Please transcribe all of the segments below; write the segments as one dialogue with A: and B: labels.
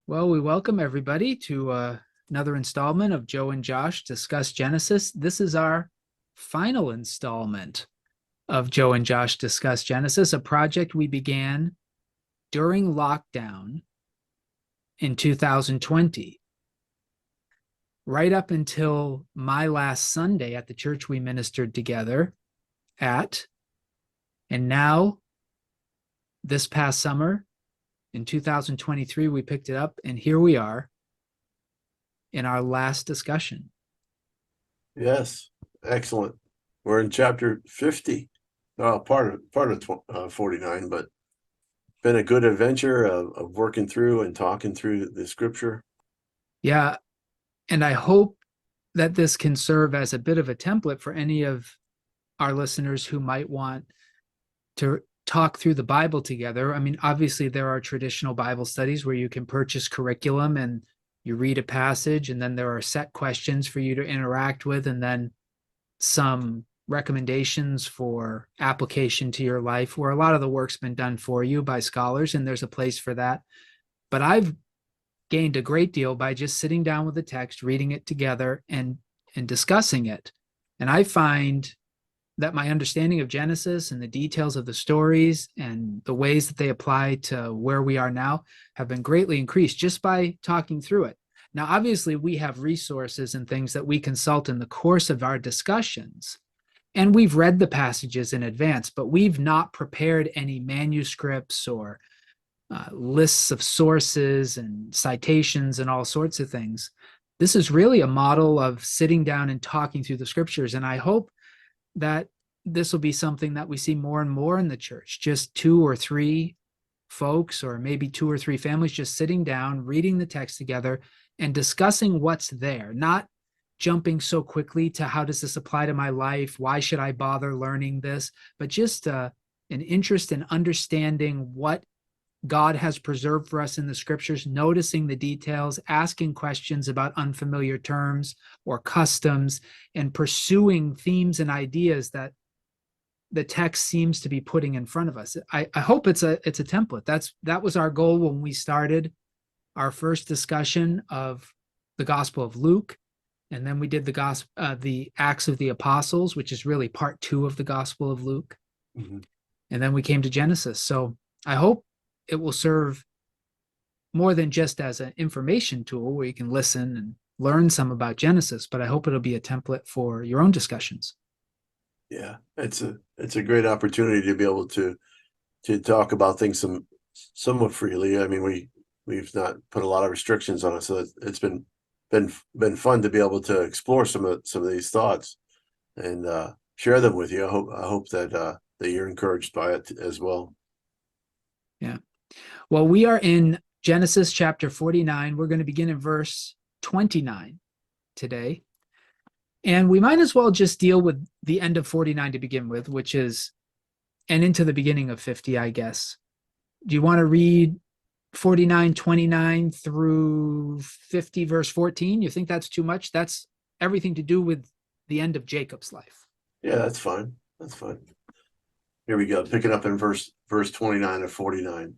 A: Well, we welcome everybody to another installment of Joe and Josh Discuss Genesis. This is our final installment of Joe and Josh Discuss Genesis, a project we began during lockdown in 2020, right up until my last Sunday at the church we ministered together at. And now, this past summer in 2023, we picked it up, and here we are in our last discussion.
B: Yes, excellent. We're in chapter 50. Part of 49, but been a good adventure of working through and talking through the scripture.
A: Yeah. And I hope that this can serve as a bit of a template for any of our listeners who might want to talk through the Bible together. I mean, obviously, there are traditional Bible studies where you can purchase curriculum and you read a passage, and then there are set questions for you to interact with, and then some recommendations for application to your life, where a lot of the work's been done for you by scholars, and there's a place for that. But I've gained a great deal by just sitting down with the text, reading it together, and discussing it. And I find that my understanding of Genesis and the details of the stories and the ways that they apply to where we are now have been greatly increased just by talking through it. Now, obviously, we have resources and things that we consult in the course of our discussions. And we've read the passages in advance, but we've not prepared any manuscripts or lists of sources and citations and all sorts of things. This is really a model of sitting down and talking through the scriptures. And I hope that this will be something that we see more and more in the church, just two or three folks, or maybe two or three families, just sitting down, reading the text together and discussing what's there, not jumping so quickly to how does this apply to my life? Why should I bother learning this? But just an interest in understanding what God has preserved for us in the scriptures, noticing the details, asking questions about unfamiliar terms or customs, and pursuing themes and ideas that the text seems to be putting in front of us. I hope it's a template. That was our goal when we started our first discussion of the Gospel of Luke, and then we did the Acts of the Apostles, which is really part two of the Gospel of Luke, and then we came to Genesis. So I hope it will serve more than just as an information tool where you can listen and learn some about Genesis, but I hope it'll be a template for your own discussions.
B: Yeah, it's a great opportunity to be able to talk about things somewhat freely. I mean, we've not put a lot of restrictions on it, so it's been fun to be able to explore some of these thoughts and share them with you. I hope that you're encouraged by it as well.
A: Yeah. Well, we are in Genesis chapter 49. We're going to begin in verse 29 today. And we might as well just deal with the end of 49 to begin with, which is, and into the beginning of 50, I guess. Do you want to read 49:29 through 50, verse 14? You think that's too much? That's everything to do with the end of Jacob's life.
B: Yeah, that's fine. That's fine. Here we go. Picking up in verse 29 of 49.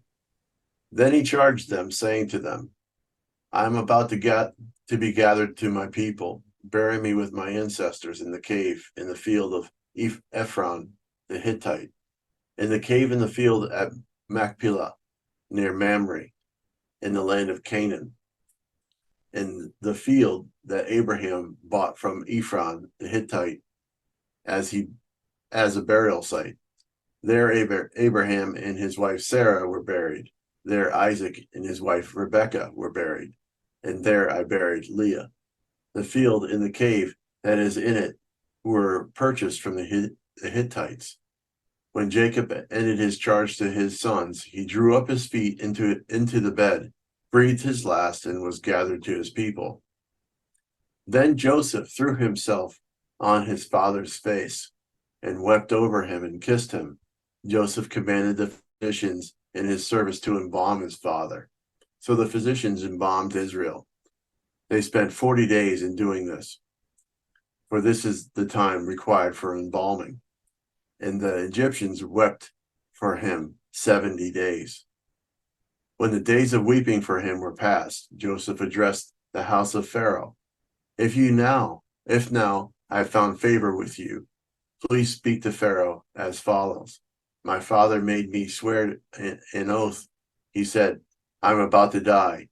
B: Then he charged them, saying to them, I am about to be gathered to my people. Bury me with my ancestors in the cave in the field of Ephron the Hittite, in the cave in the field at Machpelah, near Mamre, in the land of Canaan, in the field that Abraham bought from Ephron the Hittite as a burial site. There Abraham and his wife Sarah were buried. There Isaac and his wife Rebekah were buried. And there I buried Leah. The field and the cave that is in it were purchased from the Hittites. When Jacob ended his charge to his sons, he drew up his feet into the bed, breathed his last, and was gathered to his people. Then Joseph threw himself on his father's face and wept over him and kissed him. Joseph commanded the physicians in his service to embalm his father. So the physicians embalmed Israel. They spent 40 days in doing this, for this is the time required for embalming. And the Egyptians wept for him 70 days. When the days of weeping for him were past, Joseph addressed the house of Pharaoh. If now I have found favor with you, please speak to Pharaoh as follows. My father made me swear an oath. He said, I'm about to die.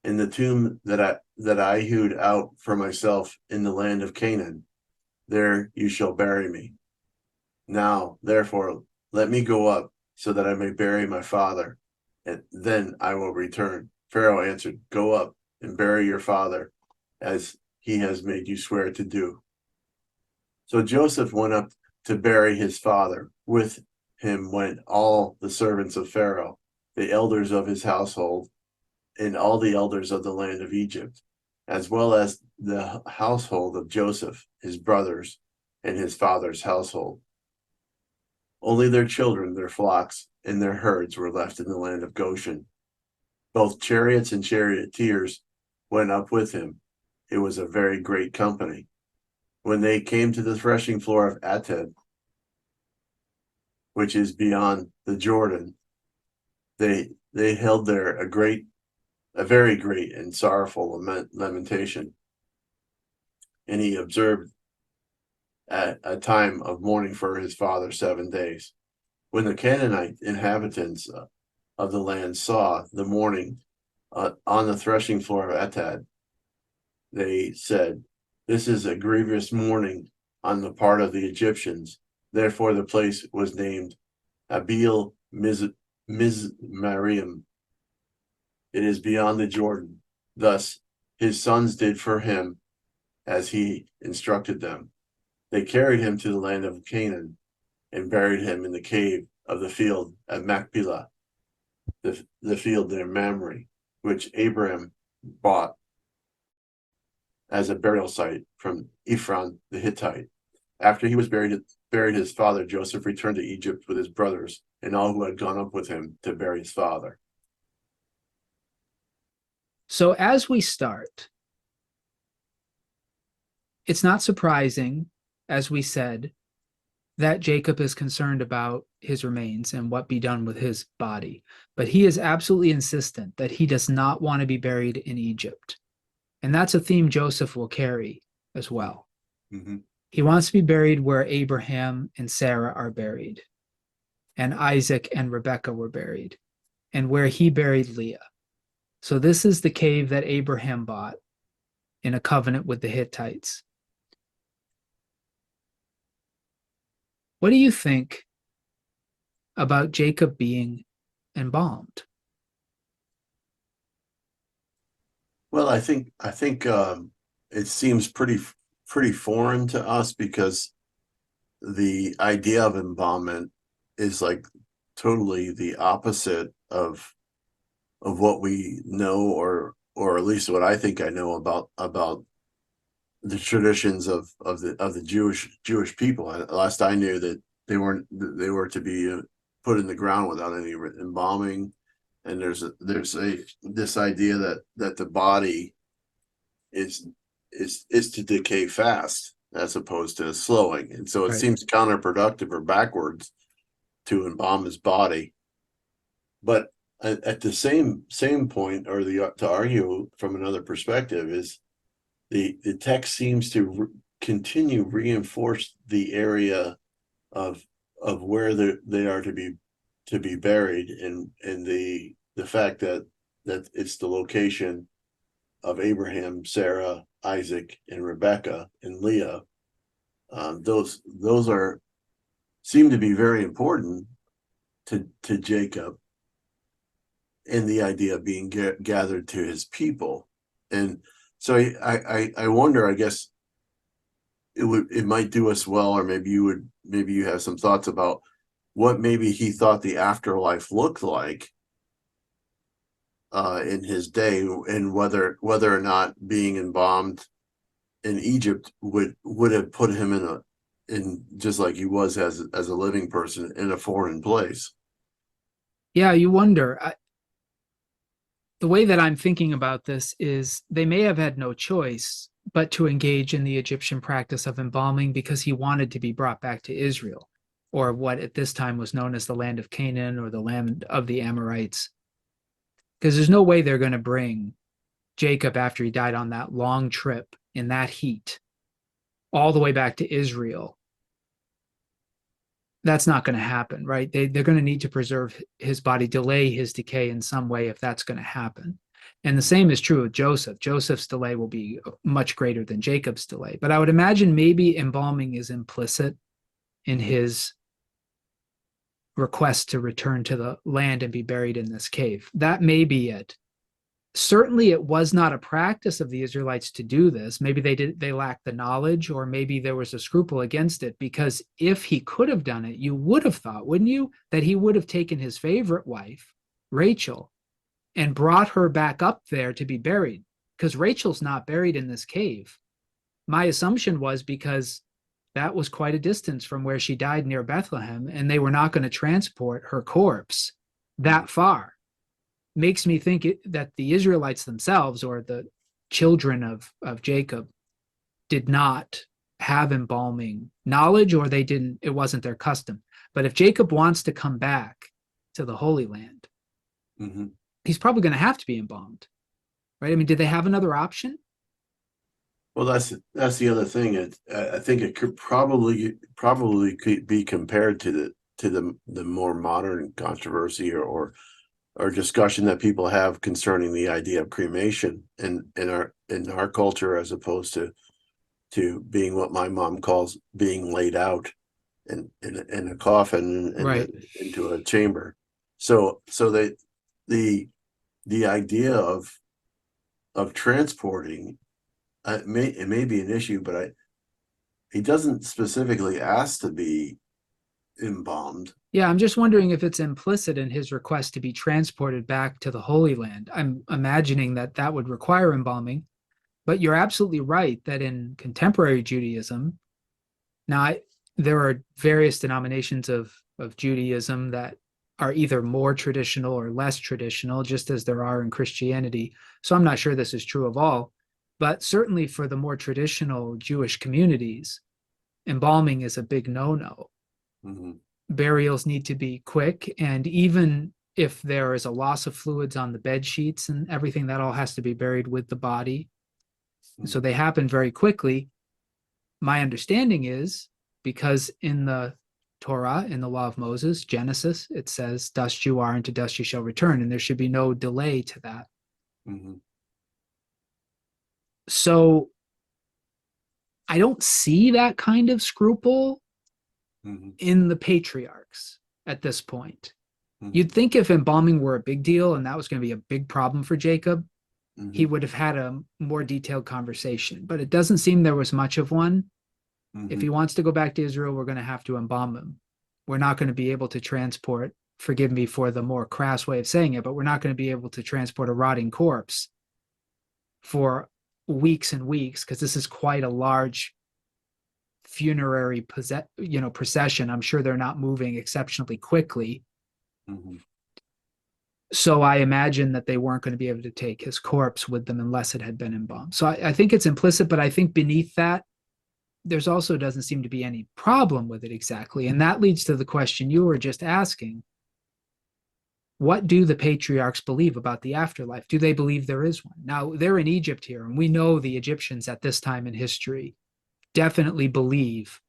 B: In the tomb that I hewed out for myself in the land of Canaan, there you shall bury me. Now, therefore, let me go up so that I may bury my father, and then I will return. Pharaoh answered, Go up and bury your father, as he has made you swear to do. So Joseph went up to bury his father. With him went all the servants of Pharaoh, the elders of his household, and all the elders of the land of Egypt, as well as the household of Joseph, his brothers, and his father's household. Only their children, their flocks, and their herds were left in the land of Goshen. Both chariots and charioteers went up with him. It was a very great company. When they came to the threshing floor of Atad, which is beyond the Jordan, they held there a very great and sorrowful lamentation. And he observed at a time of mourning for his father 7 days. When the Canaanite inhabitants of the land saw the mourning on the threshing floor of Atad, they said, This is a grievous mourning on the part of the Egyptians. Therefore, the place was named Abel Mizmarim. It is beyond the Jordan. Thus, his sons did for him as he instructed them. They carried him to the land of Canaan and buried him in the cave of the field at Machpelah, the field near Mamre, which Abraham bought as a burial site from Ephron the Hittite. After he was buried his father, Joseph returned to Egypt with his brothers and all who had gone up with him to bury his father.
A: So as we start, it's not surprising, as we said, that Jacob is concerned about his remains and what be done with his body. But he is absolutely insistent that he does not want to be buried in Egypt. And that's a theme Joseph will carry as well.
B: Mm-hmm.
A: He wants to be buried where Abraham and Sarah are buried, and Isaac and Rebekah were buried, and where he buried Leah. So this is the cave that Abraham bought in a covenant with the Hittites. What do you think about Jacob being embalmed?
B: Well, I think it seems pretty foreign to us because the idea of embalmment is like totally the opposite of what we know, or at least what I think I know about the traditions of the Jewish people. Last I knew that they were to be put in the ground without any embalming, and there's this idea that the body is to decay fast as opposed to slowing, and so it
A: Right.
B: seems counterproductive or backwards to embalm his body. But at the same point, or to argue from another perspective, is the text seems to continue reinforce the area of where they are to be buried, and the fact that it's the location of Abraham, Sarah, Isaac, and Rebekah and Leah. Those seem to be very important to Jacob, and the idea of being gathered to his people. And so I wonder, I guess it might do us well, or maybe you have some thoughts about what maybe he thought the afterlife looked like in his day, and whether or not being embalmed in Egypt would have put him in just like he was as a living person in a foreign place.
A: Yeah, you wonder. The way that I'm thinking about this is they may have had no choice but to engage in the Egyptian practice of embalming because he wanted to be brought back to Israel, or what at this time was known as the land of Canaan or the land of the Amorites. because there's no way they're going to bring Jacob after he died on that long trip in that heat all the way back to Israel. That's not going to happen, right? They're going to need to preserve his body, delay his decay in some way if that's going to happen. And the same is true with Joseph. Joseph's delay will be much greater than Jacob's delay. But I would imagine maybe embalming is implicit in his request to return to the land and be buried in this cave. That may be it. Certainly it was not a practice of the Israelites to do this. Maybe they lacked the knowledge, or maybe there was a scruple against it, because if he could have done it, you would have thought, wouldn't you, that he would have taken his favorite wife, Rachel, and brought her back up there to be buried, because Rachel's not buried in this cave. My assumption was because that was quite a distance from where she died near Bethlehem, and they were not going to transport her corpse that far. Makes me think that the Israelites themselves, or the children of Jacob, did not have embalming knowledge, or it wasn't their custom. But if Jacob wants to come back to the Holy Land, he's probably going to have to be embalmed, right? I mean, did they have another option?
B: Well, that's the other thing. I think it could probably could be compared to the more modern controversy or discussion that people have concerning the idea of cremation in our culture, as opposed to being what my mom calls being laid out in a coffin and
A: Right.
B: into a chamber. So the idea of transporting, it may be an issue, but he doesn't specifically ask to be embalmed.
A: Yeah, I'm just wondering if it's implicit in his request to be transported back to the Holy Land. I'm imagining that would require embalming, but you're absolutely right that in contemporary Judaism, now there are various denominations of Judaism that are either more traditional or less traditional, just as there are in Christianity. So I'm not sure this is true of all, but certainly for the more traditional Jewish communities, embalming is a big no-no. Burials need to be quick, and even if there is a loss of fluids on the bed sheets and everything, that all has to be buried with the body. So they happen very quickly. My understanding is because in the Torah, in the law of Moses, Genesis, it says, dust you are and to dust you shall return, and there should be no delay to that. So I don't see that kind of scruple in the patriarchs at this point. You'd think if embalming were a big deal and that was going to be a big problem for Jacob, he would have had a more detailed conversation, but it doesn't seem there was much of one. If he wants to go back to Israel, we're going to have to embalm him. We're not going to be able to transport, forgive me for the more crass way of saying it, but we're not going to be able to transport a rotting corpse for weeks and weeks, because this is quite a large funerary procession. I'm sure they're not moving exceptionally quickly. So I imagine that they weren't going to be able to take his corpse with them unless it had been embalmed. So I think it's implicit, but I think beneath that, there's also doesn't seem to be any problem with it exactly. And that leads to the question you were just asking. What do the patriarchs believe about the afterlife? Do they believe there is one? Now, they're in Egypt here, and we know the Egyptians at this time in history definitely believe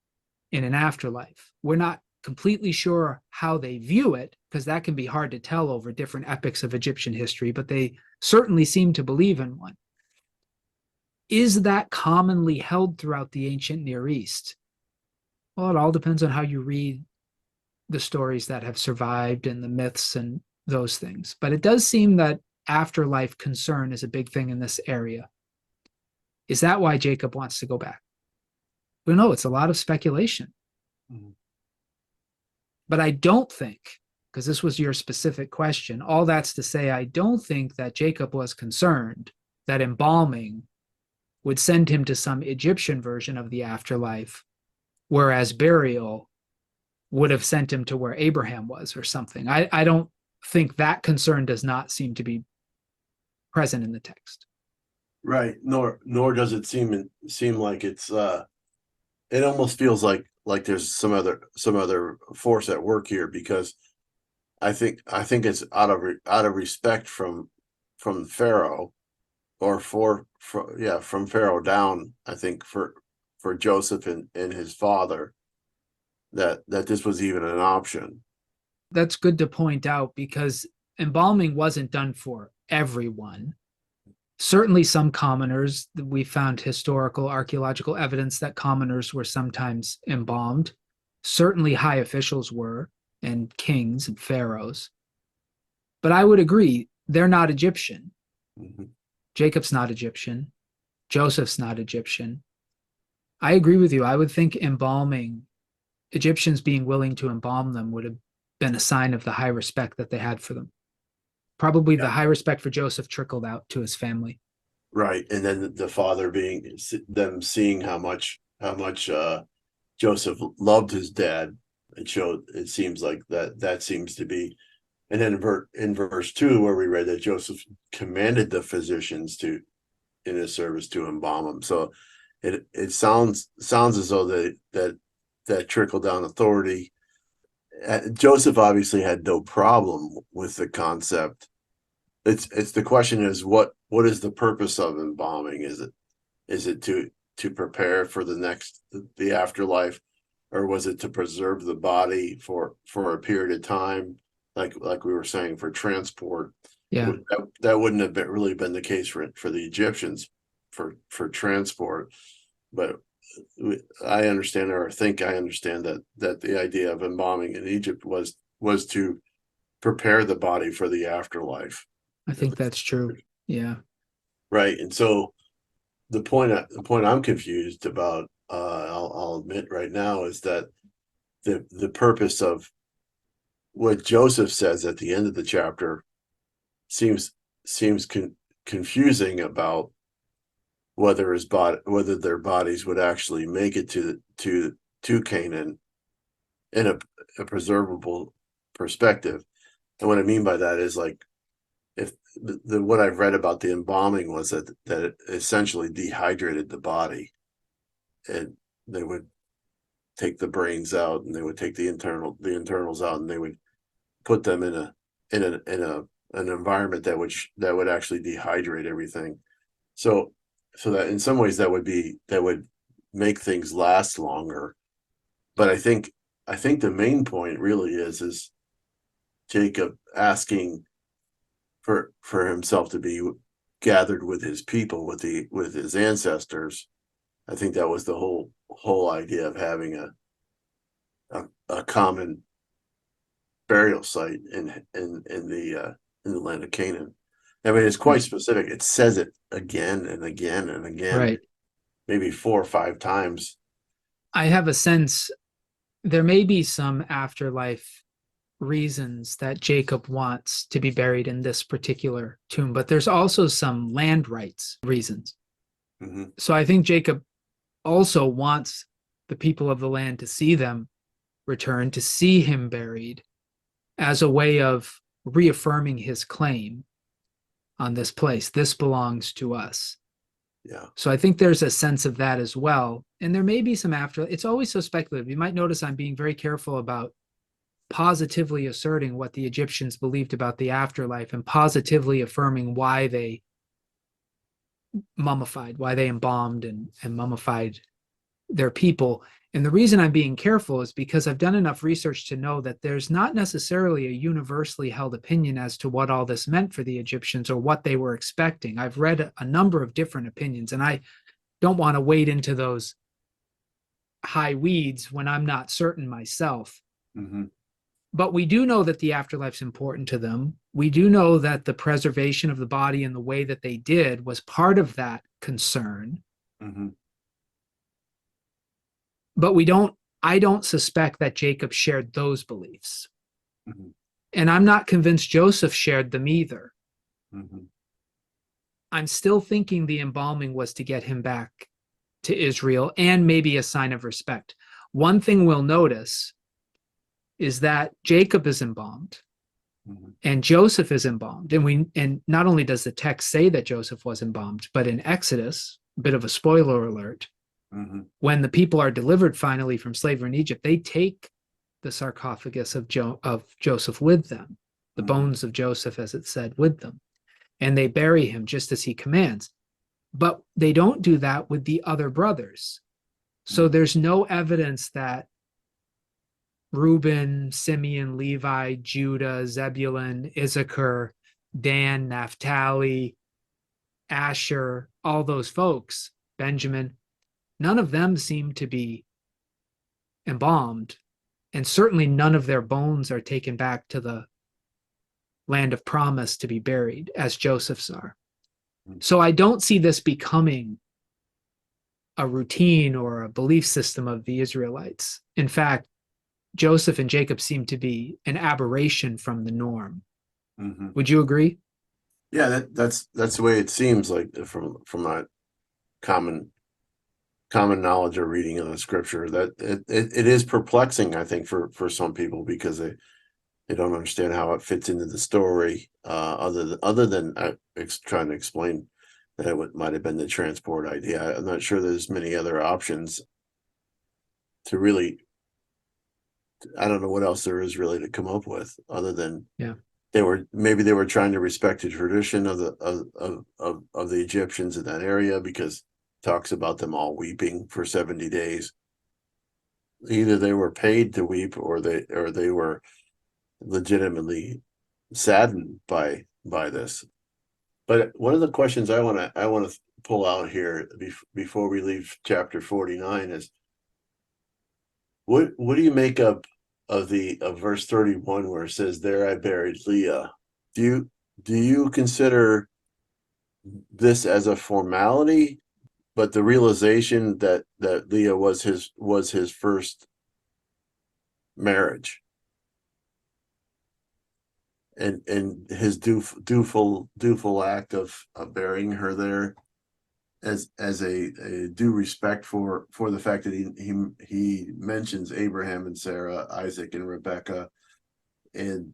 A: in an afterlife. We're not completely sure how they view it, because that can be hard to tell over different epochs of Egyptian history, but they certainly seem to believe in one. Is that commonly held throughout the ancient Near East? Well, it all depends on how you read the stories that have survived and the myths and those things. But it does seem that afterlife concern is a big thing in this area. Is that why Jacob wants to go back? Well, no, it's a lot of speculation. But I don't think, because this was your specific question, all that's to say, I don't think that Jacob was concerned that embalming would send him to some Egyptian version of the afterlife, whereas burial would have sent him to where Abraham was or something. I don't think that concern does not seem to be present in the text.
B: Right. Nor does it seem like it's it almost feels like there's some other force at work here, because I think it's out of respect from from Pharaoh, or from Pharaoh down, I think for Joseph and his father, that this was even an option.
A: That's good to point out because embalming wasn't done for everyone. Certainly, some commoners, we found historical archaeological evidence that commoners were sometimes embalmed. Certainly, high officials were, and kings and pharaohs. But I would agree, they're not Egyptian.
B: Mm-hmm.
A: Jacob's not Egyptian. Joseph's not Egyptian. I agree with you. I would think embalming, Egyptians being willing to embalm them would have been a sign of the high respect that they had for them. Probably the high respect for Joseph trickled out to his family.
B: Right, and then the father being them seeing how much Joseph loved his dad. It seems like that seems to be. And then in verse 2, where we read that Joseph commanded the physicians to in his service to embalm him. So it sounds as though that trickle down authority. Joseph obviously had no problem with the concept. It's the question is what is the purpose of embalming? Is it to prepare for the afterlife, or was it to preserve the body for a period of time, like we were saying, for transport?
A: Yeah,
B: That wouldn't have really been the case for the Egyptians for transport, but I understand, or think I understand, that the idea of embalming in Egypt was to prepare the body for the afterlife.
A: I think that's true. Yeah.
B: Right. And so the point I'm confused about, I'll admit right now, is that the purpose of what Joseph says at the end of the chapter seems confusing about whether their bodies would actually make it to Canaan in a preservable perspective. And what I mean by that is, like, if what I've read about the embalming was that it essentially dehydrated the body, and they would take the brains out, and they would take the internals out, and they would put them in an environment that would actually dehydrate everything. So that in some ways that would make things last longer. But I think the main point really is Jacob asking for himself to be gathered with his people, with his ancestors. I think that was the whole idea of having a common burial site in the land of Canaan. I mean, it's quite specific. It says it again and again and again,
A: Right.
B: maybe 4 or 5 times.
A: I have a sense there may be some afterlife reasons that Jacob wants to be buried in this particular tomb, but there's also some land rights reasons.
B: Mm-hmm.
A: So I think Jacob also wants the people of the land to see them return, to see him buried, as a way of reaffirming his claim on this place. This belongs to us.
B: Yeah.
A: So I think there's a sense of that as well. And there may be some after. It's always so speculative. You might notice I'm being very careful about positively asserting what the Egyptians believed about the afterlife and positively affirming why they mummified, why they embalmed and mummified their people. And the reason I'm being careful is because I've done enough research to know that there's not necessarily a universally held opinion as to what all this meant for the Egyptians or what they were expecting. I've read a number of different opinions, and I don't want to wade into those high weeds when I'm not certain myself.
B: Mm-hmm.
A: But we do know that the afterlife's important to them. We do know that the preservation of the body in the way that they did was part of that concern.
B: Mm-hmm.
A: But I don't suspect that Jacob shared those beliefs.
B: Mm-hmm.
A: And I'm not convinced Joseph shared them either.
B: Mm-hmm.
A: I'm still thinking the embalming was to get him back to Israel and maybe a sign of respect. One thing we'll notice is that Jacob is embalmed, mm-hmm, and Joseph is embalmed. And not only does the text say that Joseph was embalmed, but in Exodus, a bit of a spoiler alert, mm-hmm, when the people are delivered finally from slavery in Egypt, they take the sarcophagus of Joseph with them, the, mm-hmm, bones of Joseph, as it said, with them. and they bury him just as he commands. But they don't do that with the other brothers. So there's no evidence that Reuben, Simeon, Levi, Judah, Zebulun, Issachar, Dan, Naphtali, Asher, all those folks, Benjamin, none of them seem to be embalmed. And certainly none of their bones are taken back to the land of promise to be buried as Joseph's are. So I don't see this becoming a routine or a belief system of the Israelites. In fact, Joseph and Jacob seem to be an aberration from the norm.
B: Mm-hmm.
A: Would you agree?
B: Yeah, that's the way it seems like from my common knowledge or reading of the scripture, that it is perplexing, I think, for some people, because they don't understand how it fits into the story, other than trying to explain that it might have been the transport idea. I'm not sure there's many other options to really. I don't know what else there is really to come up with, other than they were trying to respect the tradition of the Egyptians in that area, because it talks about them all weeping for 70 days. Either they were paid to weep, or they were legitimately saddened by this. But one of the questions I want to pull out here before we leave chapter 49 is, what do you make of verse 31, where it says, "There I buried Leah"? Do you consider this as a formality, but the realization that Leah was his first marriage, and his dutiful act of burying her there, as a due respect for the fact that he mentions Abraham and Sarah, Isaac and Rebecca, and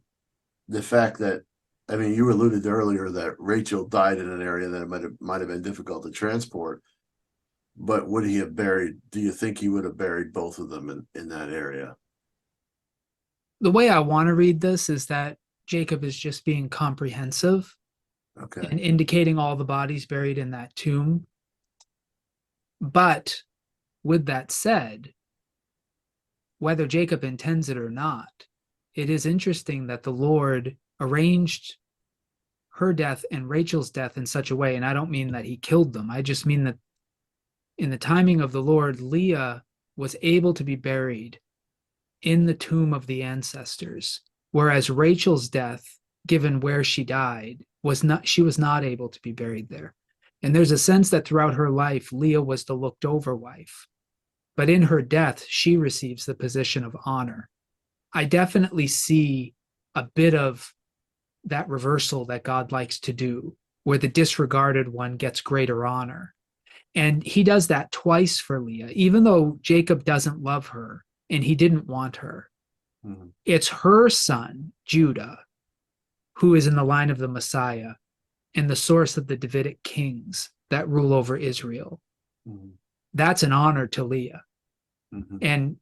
B: the fact that, I mean, you alluded earlier that Rachel died in an area that it might have been difficult to transport, but would he have buried? Do you think he would have buried both of them in that area?
A: The way I want to read this is that Jacob is just being comprehensive
B: Okay.
A: and indicating all the bodies buried in that tomb. But with that said, whether Jacob intends it or not, it is interesting that the Lord arranged her death and Rachel's death in such a way, and I don't mean that he killed them. I just mean that in the timing of the Lord, Leah was able to be buried in the tomb of the ancestors, whereas Rachel's death, given where she died, she was not able to be buried there. And there's a sense that throughout her life, Leah was the looked over wife. But in her death, she receives the position of honor. I definitely see a bit of that reversal that God likes to do, where the disregarded one gets greater honor. And he does that twice for Leah, even though Jacob doesn't love her and he didn't want her. Mm-hmm. It's her son, Judah, who is in the line of the Messiah and the source of the Davidic kings that rule over Israel. Mm-hmm. That's an honor to Leah. Mm-hmm. And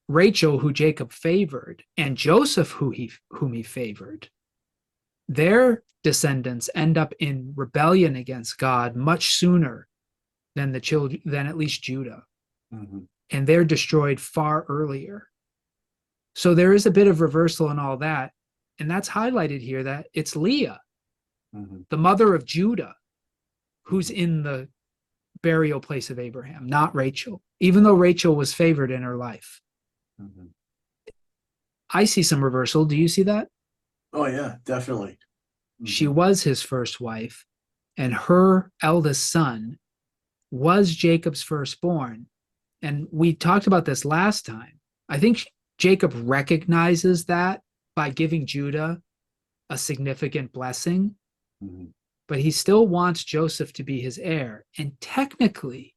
A: Rachel, who Jacob favored, and Joseph, whom he favored, their descendants end up in rebellion against God much sooner than at least Judah. Mm-hmm. And they're destroyed far earlier. So there is a bit of reversal in all that. And that's highlighted here, that it's Leah, mm-hmm. the mother of Judah, who's in the burial place of Abraham, not Rachel, even though Rachel was favored in her life. Mm-hmm. I see some reversal. Do you see that?
B: Oh, yeah, definitely.
A: Mm-hmm. She was his first wife, and her eldest son was Jacob's firstborn. And we talked about this last time. I think Jacob recognizes that by giving Judah a significant blessing, mm-hmm. but he still wants Joseph to be his heir. And technically,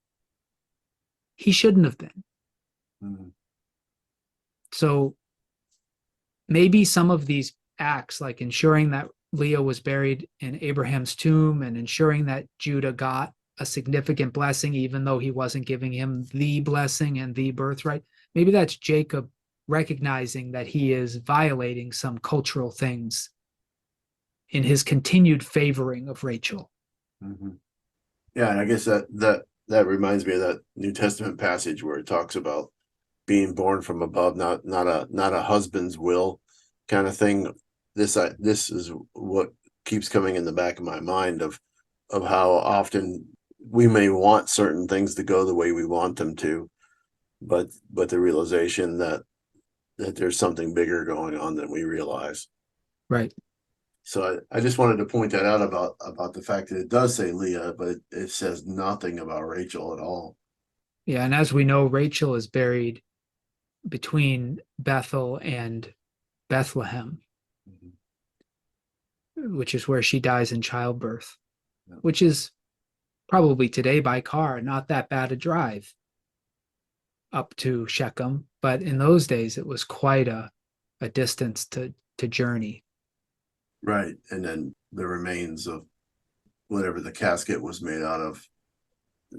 A: he shouldn't have been. Mm-hmm. So maybe some of these acts, like ensuring that Leah was buried in Abraham's tomb and ensuring that Judah got a significant blessing, even though he wasn't giving him the blessing and the birthright, maybe that's Jacob recognizing that he is violating some cultural things in his continued favoring of Rachel.
B: Mhm. Yeah, and I guess that reminds me of that New Testament passage where it talks about being born from above, not a husband's will kind of thing. This is what keeps coming in the back of my mind of how often we may want certain things to go the way we want them to, but the realization that there's something bigger going on than we realize.
A: Right.
B: So I just wanted to point that out about the fact that it does say Leah, but it says nothing about Rachel at all.
A: Yeah. And as we know, Rachel is buried between Bethel and Bethlehem,
B: Mhm.
A: which is where she dies in childbirth,
B: Yeah.
A: which is probably today by car not that bad a drive up to Shechem. But in those days, it was quite a distance to journey.
B: Right. And then the remains of whatever the casket was made out of.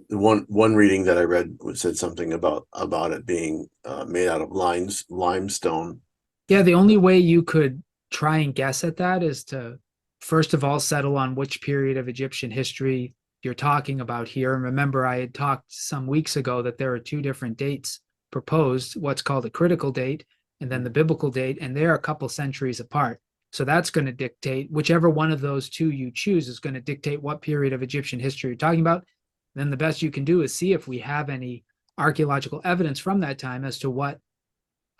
B: The one reading that I read said something about it being made out of limestone.
A: Yeah, the only way you could try and guess at that is to first of all settle on which period of Egyptian history you're talking about here. And remember, I had talked some weeks ago that there are two different dates proposed, what's called a critical date and then the biblical date, and they're a couple centuries apart. So that's going to dictate whichever one of those two you choose is going to dictate what period of Egyptian history you're talking about. Then the best you can do is see if we have any archaeological evidence from that time as to what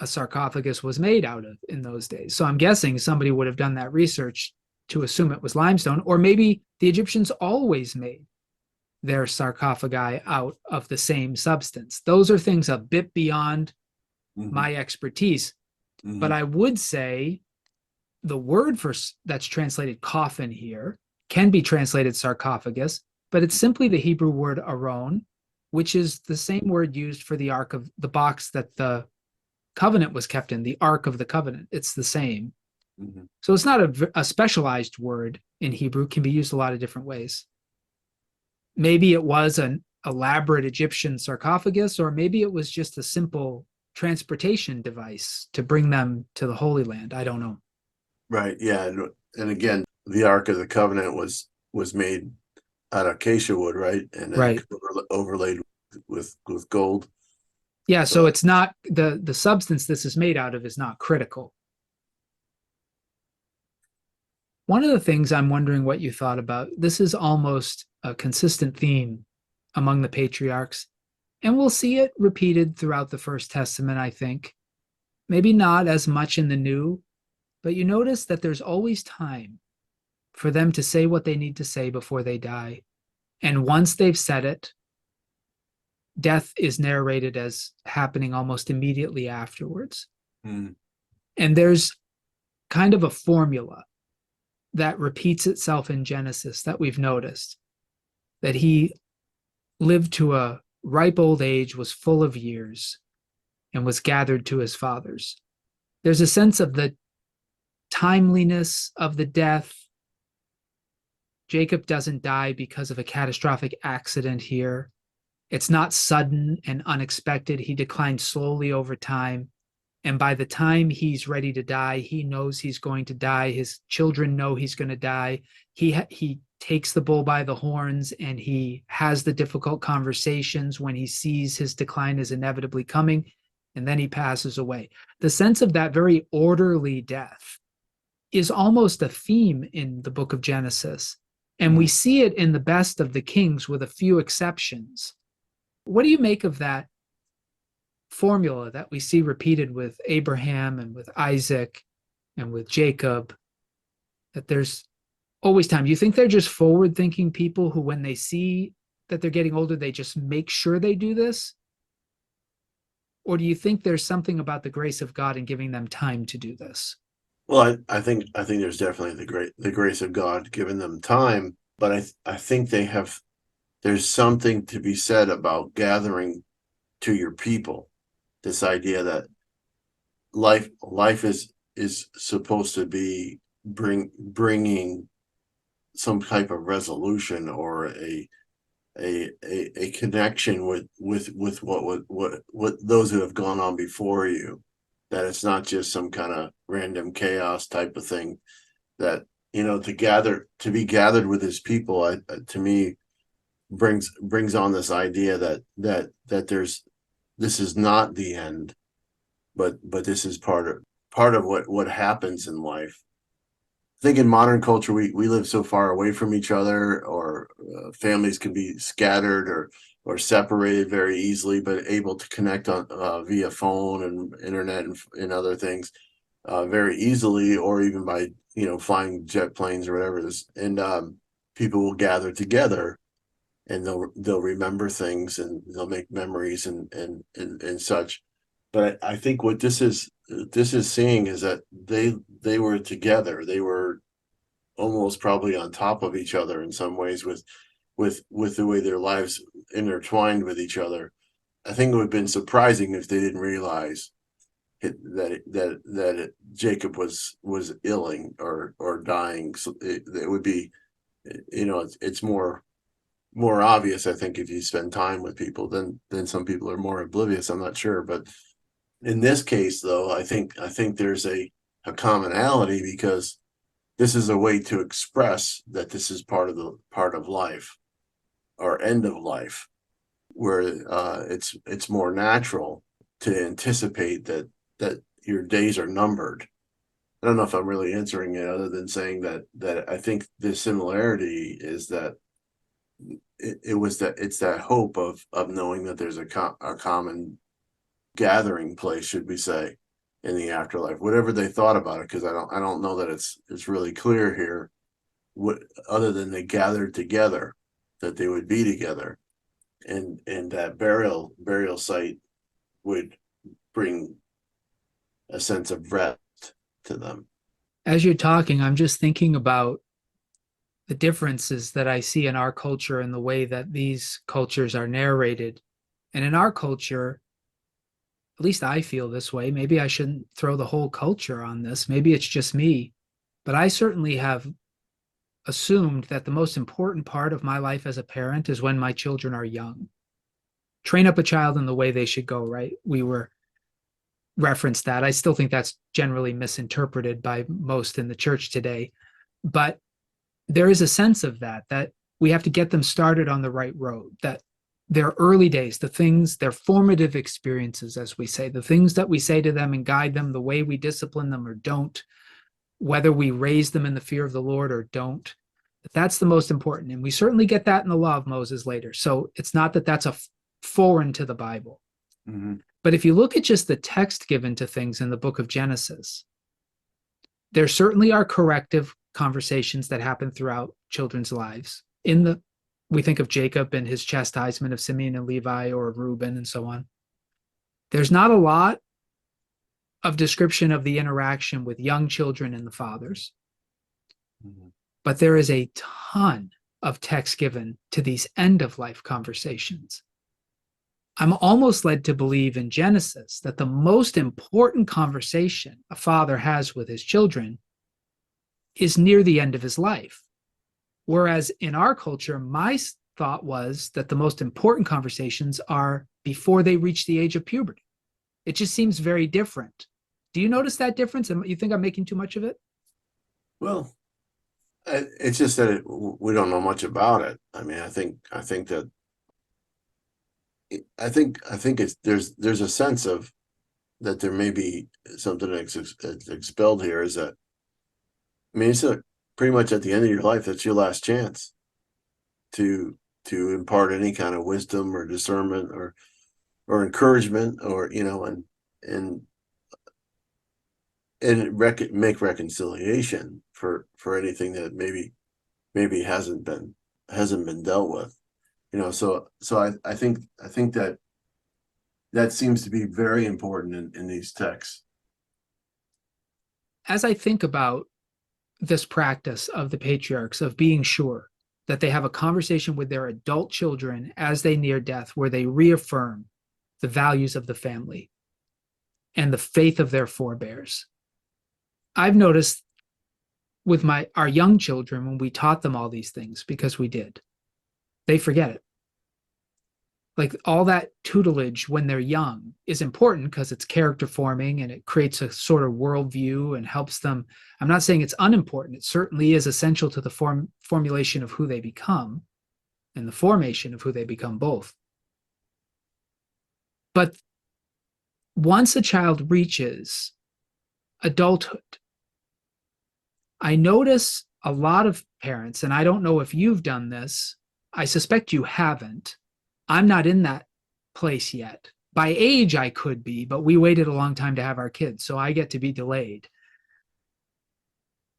A: a sarcophagus was made out of in those days. So I'm guessing somebody would have done that research to assume it was limestone, or maybe the Egyptians always made their sarcophagi out of the same substance. Those are things a bit beyond
B: Mhm.
A: my expertise. But
B: Mhm.
A: I would say the word for that's translated coffin here can be translated sarcophagus, but it's simply the Hebrew word aron, which is the same word used for the ark of the box that the covenant was kept in, the ark of the covenant. It's the same.
B: Mhm.
A: So it's not a specialized word in Hebrew, it can be used a lot of different ways. Maybe it was an elaborate Egyptian sarcophagus, or maybe it was just a simple transportation device to bring them to the Holy Land. I don't know.
B: Right. Yeah. And again, the Ark of the Covenant was made out of acacia wood, right? And then
A: Right.
B: overlaid with gold.
A: Yeah, so
B: So
A: it's not the substance this is made out of is not critical. One of the things I'm wondering what you thought about, this is almost a consistent theme among the patriarchs, and we'll see it repeated throughout the First Testament, I think. Maybe not as much in the New, but you notice that there's always time for them to say what they need to say before they die. And once they've said it, death is narrated as happening almost immediately afterwards.
B: mm,
A: And there's kind of a formula that repeats itself in Genesis that we've noticed, that he lived to a ripe old age, was full of years, and was gathered to his fathers. There's a sense of the timeliness of the death. Jacob doesn't die because of a catastrophic accident here. It's not sudden and unexpected. He declines slowly over time. And by the time he's ready to die, he knows he's going to die. His children know he's going to die. He takes the bull by the horns and he has the difficult conversations when he sees his decline is inevitably coming, and then he passes away. The sense of that very orderly death is almost a theme in the book of Genesis. And we
B: mm.
A: see it in the best of the kings with a few exceptions. What do you make of that formula that we see repeated with Abraham and with Isaac and with Jacob, that there's always time? Do you think they're just forward thinking people who, when they see that they're getting older, they just make sure they do this? Or do you think there's something about the grace of God in giving them time to do this?
B: Well, I think there's definitely the grace of God giving them time, but I think there's something to be said about gathering to your people. This idea that life is supposed to be bringing some type of resolution or a connection with what those who have gone on before you, that it's not just some kind of random chaos type of thing, that to be gathered with his people, to me brings on this idea that this is not the end, but this is part of what happens in life. I think in modern culture we live so far away from each other, or families can be scattered or separated very easily, but able to connect on via phone and internet and other things very easily, or even by flying jet planes or whatever it is. And people will gather together, and they'll remember things, and they'll make memories and such. But I think what this is seeing is that they were together. They were almost probably on top of each other in some ways, with the way their lives intertwined with each other. I think it would have been surprising if they didn't realize that Jacob was illing or dying. So it would be, it's more obvious, I think, if you spend time with people. Then some people are more oblivious. I'm not sure, but in this case, though, I think there's a commonality, because this is a way to express that this is part of life, or end of life, where it's more natural to anticipate that your days are numbered. I don't know if I'm really answering it, other than saying that I think the similarity is that it's that hope of knowing that there's a common gathering place, should we say, in the afterlife, whatever they thought about it, because I don't know that it's really clear here, what other than they gathered together, that they would be together, and that burial site would bring a sense of rest to them.
A: As you're talking, I'm just thinking about the differences that I see in our culture and the way that these cultures are narrated. And in our culture, at least I feel this way. Maybe I shouldn't throw the whole culture on this. Maybe it's just me. But I certainly have assumed that the most important part of my life as a parent is when my children are young. Train up a child in the way they should go, right? We were referenced that. I still think that's generally misinterpreted by most in the church today. But there is a sense of that we have to get them started on the right road, that their early days, the things, their formative experiences, as we say, the things that we say to them and guide them, the way we discipline them or don't, whether we raise them in the fear of the Lord or don't, that's the most important. And we certainly get that in the law of Moses later. So it's not that that's a foreign to the Bible.
B: Mm-hmm.
A: But if you look at just the text given to things in the book of Genesis, there certainly are corrective conversations that happen throughout children's lives. We think of Jacob and his chastisement of Simeon and Levi, or Reuben and so on. There's not a lot of description of the interaction with young children and the fathers,
B: Mm-hmm.
A: but there is a ton of text given to these end of life conversations. I'm almost led to believe in Genesis that the most important conversation a father has with his children is near the end of his life. Whereas in our culture, my thought was that the most important conversations are before they reach the age of puberty. It just seems very different. Do you notice that difference? And you think I'm making too much of it?
B: Well, it's just that we don't know much about it. I mean, I think it's there's a sense of that there may be something that's expelled here. Is that, I mean, it's pretty much at the end of your life. That's your last chance to impart any kind of wisdom or discernment or encouragement, or and make reconciliation for anything that maybe hasn't been dealt with. So I think that seems to be very important in these texts.
A: As I think about this practice of the patriarchs of being sure that they have a conversation with their adult children as they near death, where they reaffirm the values of the family and the faith of their forebears, I've noticed with our young children, when we taught them all these things, because we did, they forget it. like all that tutelage when they're young is important because it's character forming and it creates a sort of worldview and helps them. I'm not saying it's unimportant. It certainly is essential to the formulation of who they become and the formation of who they become both. But once a child reaches adulthood, I notice a lot of parents, and I don't know if you've done this. I suspect you haven't. I'm not in that place yet. By age, I could be, but we waited a long time to have our kids, so I get to be delayed.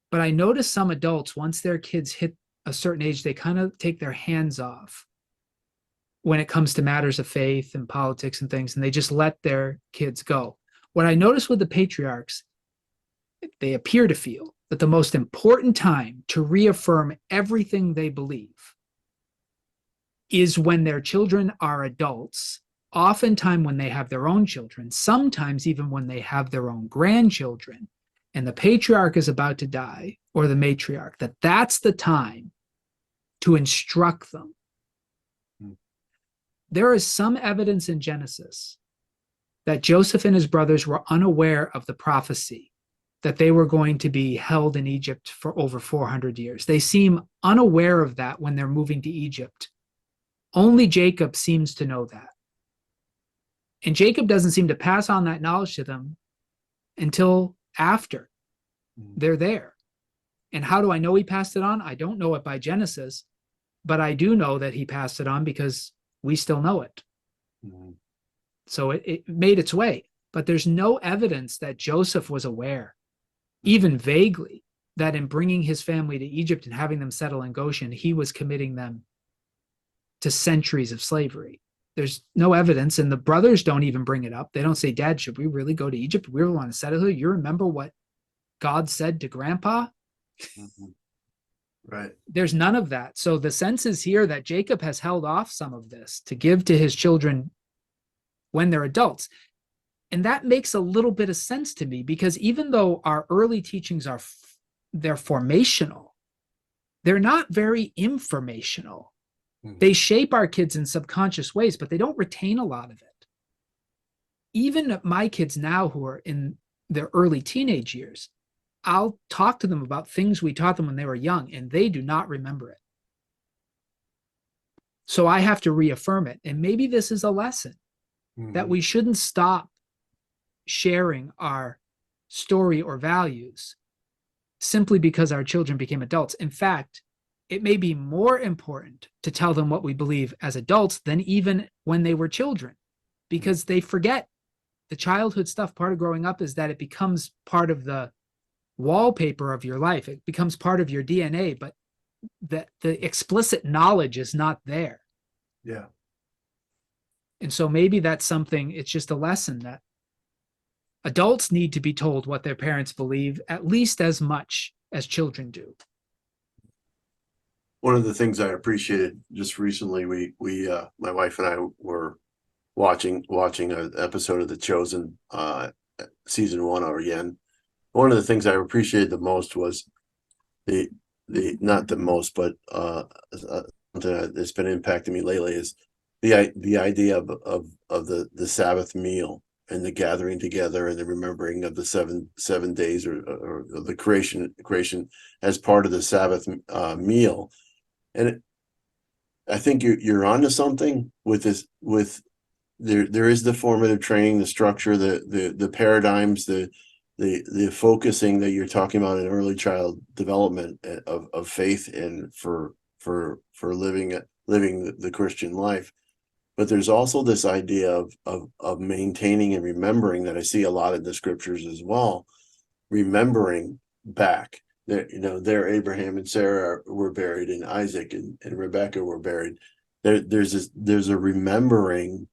A: But I notice some adults, once their kids hit a certain age, they kind of take their hands off when it comes to matters of faith and politics and things, and they just let their kids go. What I notice with the patriarchs, they appear to feel that the most important time to reaffirm everything they believe is when their children are adults, oftentimes when they have their own children, sometimes even when they have their own grandchildren, and the patriarch is about to die, or the matriarch, that's the time to instruct them. There is some evidence in Genesis that Joseph and his brothers were unaware of the prophecy that they were going to be held in Egypt for over 400 years. They seem unaware of that when they're moving to Egypt. Only Jacob seems to know that. And Jacob doesn't seem to pass on that knowledge to them until after they're there. And how do I know he passed it on? I don't know it by Genesis, but I do know that he passed it on because we still know it. Mm-hmm. So it made its way. But there's no evidence that Joseph was aware, even vaguely, that in bringing his family to Egypt and having them settle in Goshen, he was committing them to centuries of slavery. There's no evidence, and the brothers don't even bring it up. They don't say, Dad, should we really go to Egypt? We really want to settle here. You remember what God said to Grandpa?
B: Mm-hmm. Right.
A: There's none of that. So the sense is here that Jacob has held off some of this to give to his children when they're adults. And that makes a little bit of sense to me, because even though our early teachings they're formational, they're not very informational. Mm-hmm. They shape our kids in subconscious ways, but they don't retain a lot of it. Even my kids now who are in their early teenage years, I'll talk to them about things we taught them when they were young, and they do not remember it. So I have to reaffirm it. And maybe this is a lesson that we shouldn't stop sharing our story or values simply because our children became adults. In fact, it may be more important to tell them what we believe as adults than even when they were children, because they forget the childhood stuff. Part of growing up is that it becomes part of the wallpaper of your life. It becomes part of your DNA, but the explicit knowledge is not there.
B: Yeah.
A: And so maybe that's something, it's just a lesson that adults need to be told what their parents believe at least as much as children do.
B: One of the things I appreciated just recently, my wife and I were watching an episode of The Chosen, season 1 again. One of the things I appreciated the most was not the most, but something that's been impacting me lately is the idea of the Sabbath meal and the gathering together and the remembering of the seven days or the creation as part of the Sabbath meal. And I think you're onto something with this. There is the formative training, the structure, the paradigms, the focusing that you're talking about in early child development of faith and for living the Christian life. But there's also this idea of maintaining and remembering that I see a lot in the scriptures as well, remembering back that, there Abraham and Sarah were buried, and Isaac and Rebecca were buried. There's a remembering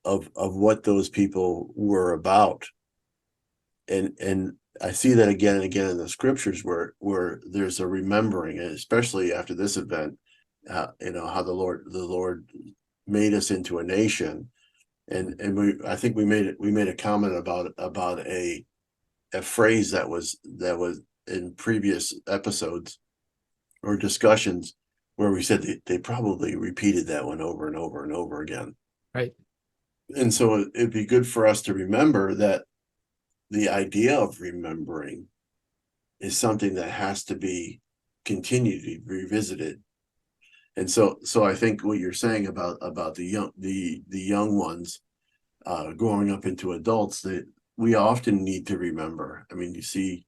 B: of what those people were about. And I see that again and again in the scriptures where there's a remembering, and especially after this event, how the Lord made us into a nation, and I think we made a comment about a phrase that was in previous episodes or discussions where we said they probably repeated that one over and over and over again.
A: Right.
B: And so it'd be good for us to remember that the idea of remembering is something that has to be continued to be revisited. And so I think what you're saying about the young ones growing up into adults, that we often need to remember. I mean, you see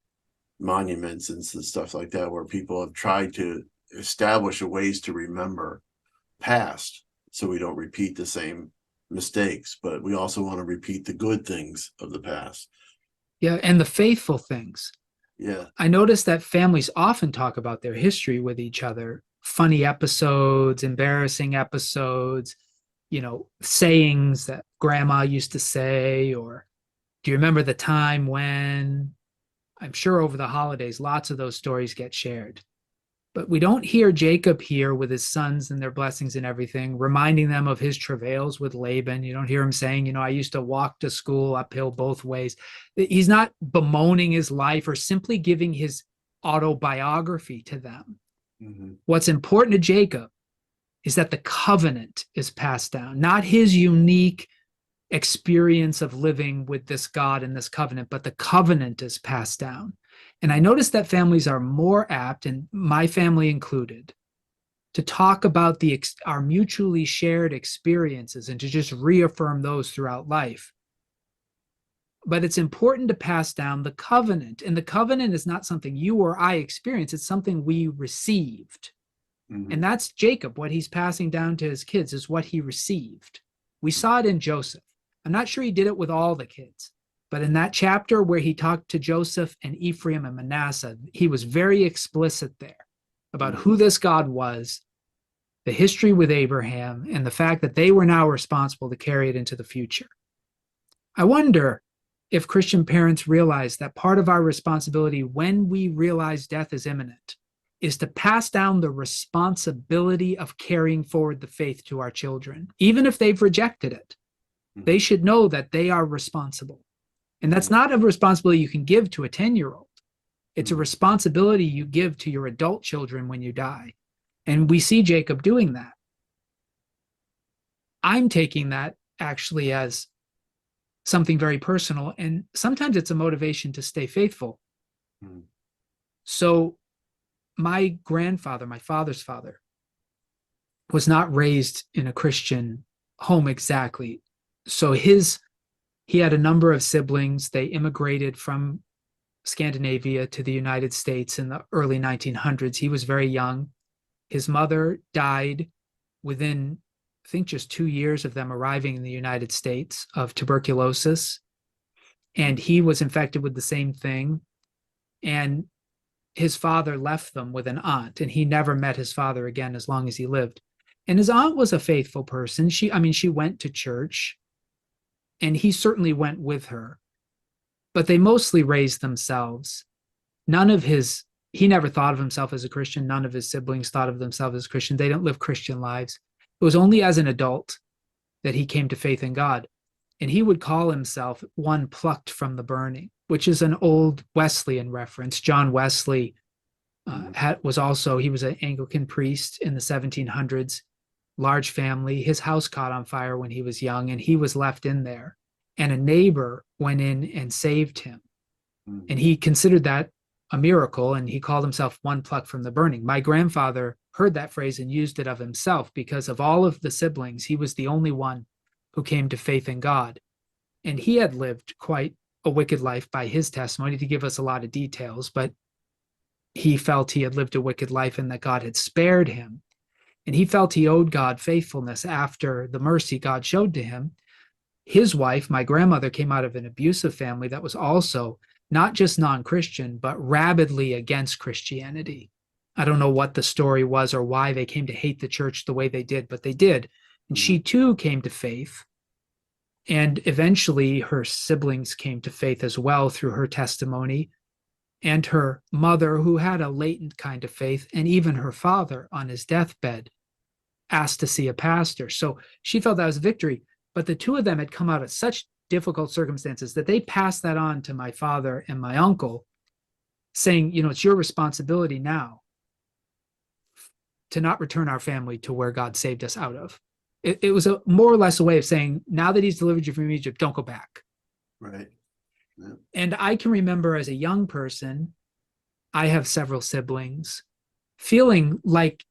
B: monuments and stuff like that where people have tried to establish ways to remember past so we don't repeat the same mistakes, but we also want to repeat the good things of the past.
A: Yeah. And the faithful things.
B: Yeah.
A: I notice that families often talk about their history with each other, funny episodes, embarrassing episodes, sayings that grandma used to say, or do you remember the time when? I'm sure over the holidays, lots of those stories get shared. But we don't hear Jacob here with his sons and their blessings and everything, reminding them of his travails with Laban. You don't hear him saying, I used to walk to school uphill both ways. He's not bemoaning his life or simply giving his autobiography to them.
B: Mm-hmm.
A: What's important to Jacob is that the covenant is passed down, not his unique experience of living with this God and this covenant, but the covenant is passed down. And I noticed that families are more apt, and my family included, to talk about our mutually shared experiences and to just reaffirm those throughout life. But it's important to pass down the covenant. And the covenant is not something you or I experience, it's something we received.
B: Mm-hmm.
A: And that's Jacob. What he's passing down to his kids is what he received. We saw it in Joseph. I'm not sure he did it with all the kids, but in that chapter where he talked to Joseph and Ephraim and Manasseh, he was very explicit there about who this God was, the history with Abraham, and the fact that they were now responsible to carry it into the future. I wonder if Christian parents realize that part of our responsibility when we realize death is imminent is to pass down the responsibility of carrying forward the faith to our children, even if they've rejected it. They should know that they are responsible. And that's not a responsibility you can give to a 10-year-old. It's a responsibility you give to your adult children when you die. And we see Jacob doing that. I'm taking that actually as something very personal. And sometimes it's a motivation to stay faithful. So my grandfather, my father's father, was not raised in a Christian home exactly. So he had a number of siblings. They immigrated from Scandinavia to the United States in the early 1900s. He was very young. His mother died within, I think, just 2 years of them arriving in the United States of tuberculosis. And he was infected with the same thing. And his father left them with an aunt, and he never met his father again as long as he lived. And his aunt was a faithful person. She went to church, and he certainly went with her, but they mostly raised themselves. He never thought of himself as a Christian. None of his siblings thought of themselves as Christian. They didn't live Christian lives. It was only as an adult that he came to faith in God. And he would call himself one plucked from the burning, which is an old Wesleyan reference. John Wesley he was an Anglican priest in the 1700s, large family. His house caught on fire when he was young, and he was left in there. And a neighbor went in and saved him. And he considered that a miracle, and he called himself one plucked from the burning. My grandfather heard that phrase and used it of himself because of all of the siblings, he was the only one who came to faith in God. And he had lived quite a wicked life by his testimony, to give us a lot of details, but he felt he had lived a wicked life and that God had spared him. And he felt he owed God faithfulness after the mercy God showed to him. His wife, my grandmother, came out of an abusive family that was also not just non-Christian, but rabidly against Christianity. I don't know what the story was or why they came to hate the church the way they did, but they did. And she too came to faith. And eventually her siblings came to faith as well through her testimony, and her mother, who had a latent kind of faith, and even her father on his deathbed asked to see a pastor. So she felt that was victory. But the two of them had come out of such difficult circumstances that they passed that on to my father and my uncle, saying, it's your responsibility now to not return our family to where God saved us out of. It was a more or less a way of saying, now that he's delivered you from Egypt, don't go back.
B: Right. Yeah.
A: And I can remember as a young person, I have several siblings, feeling like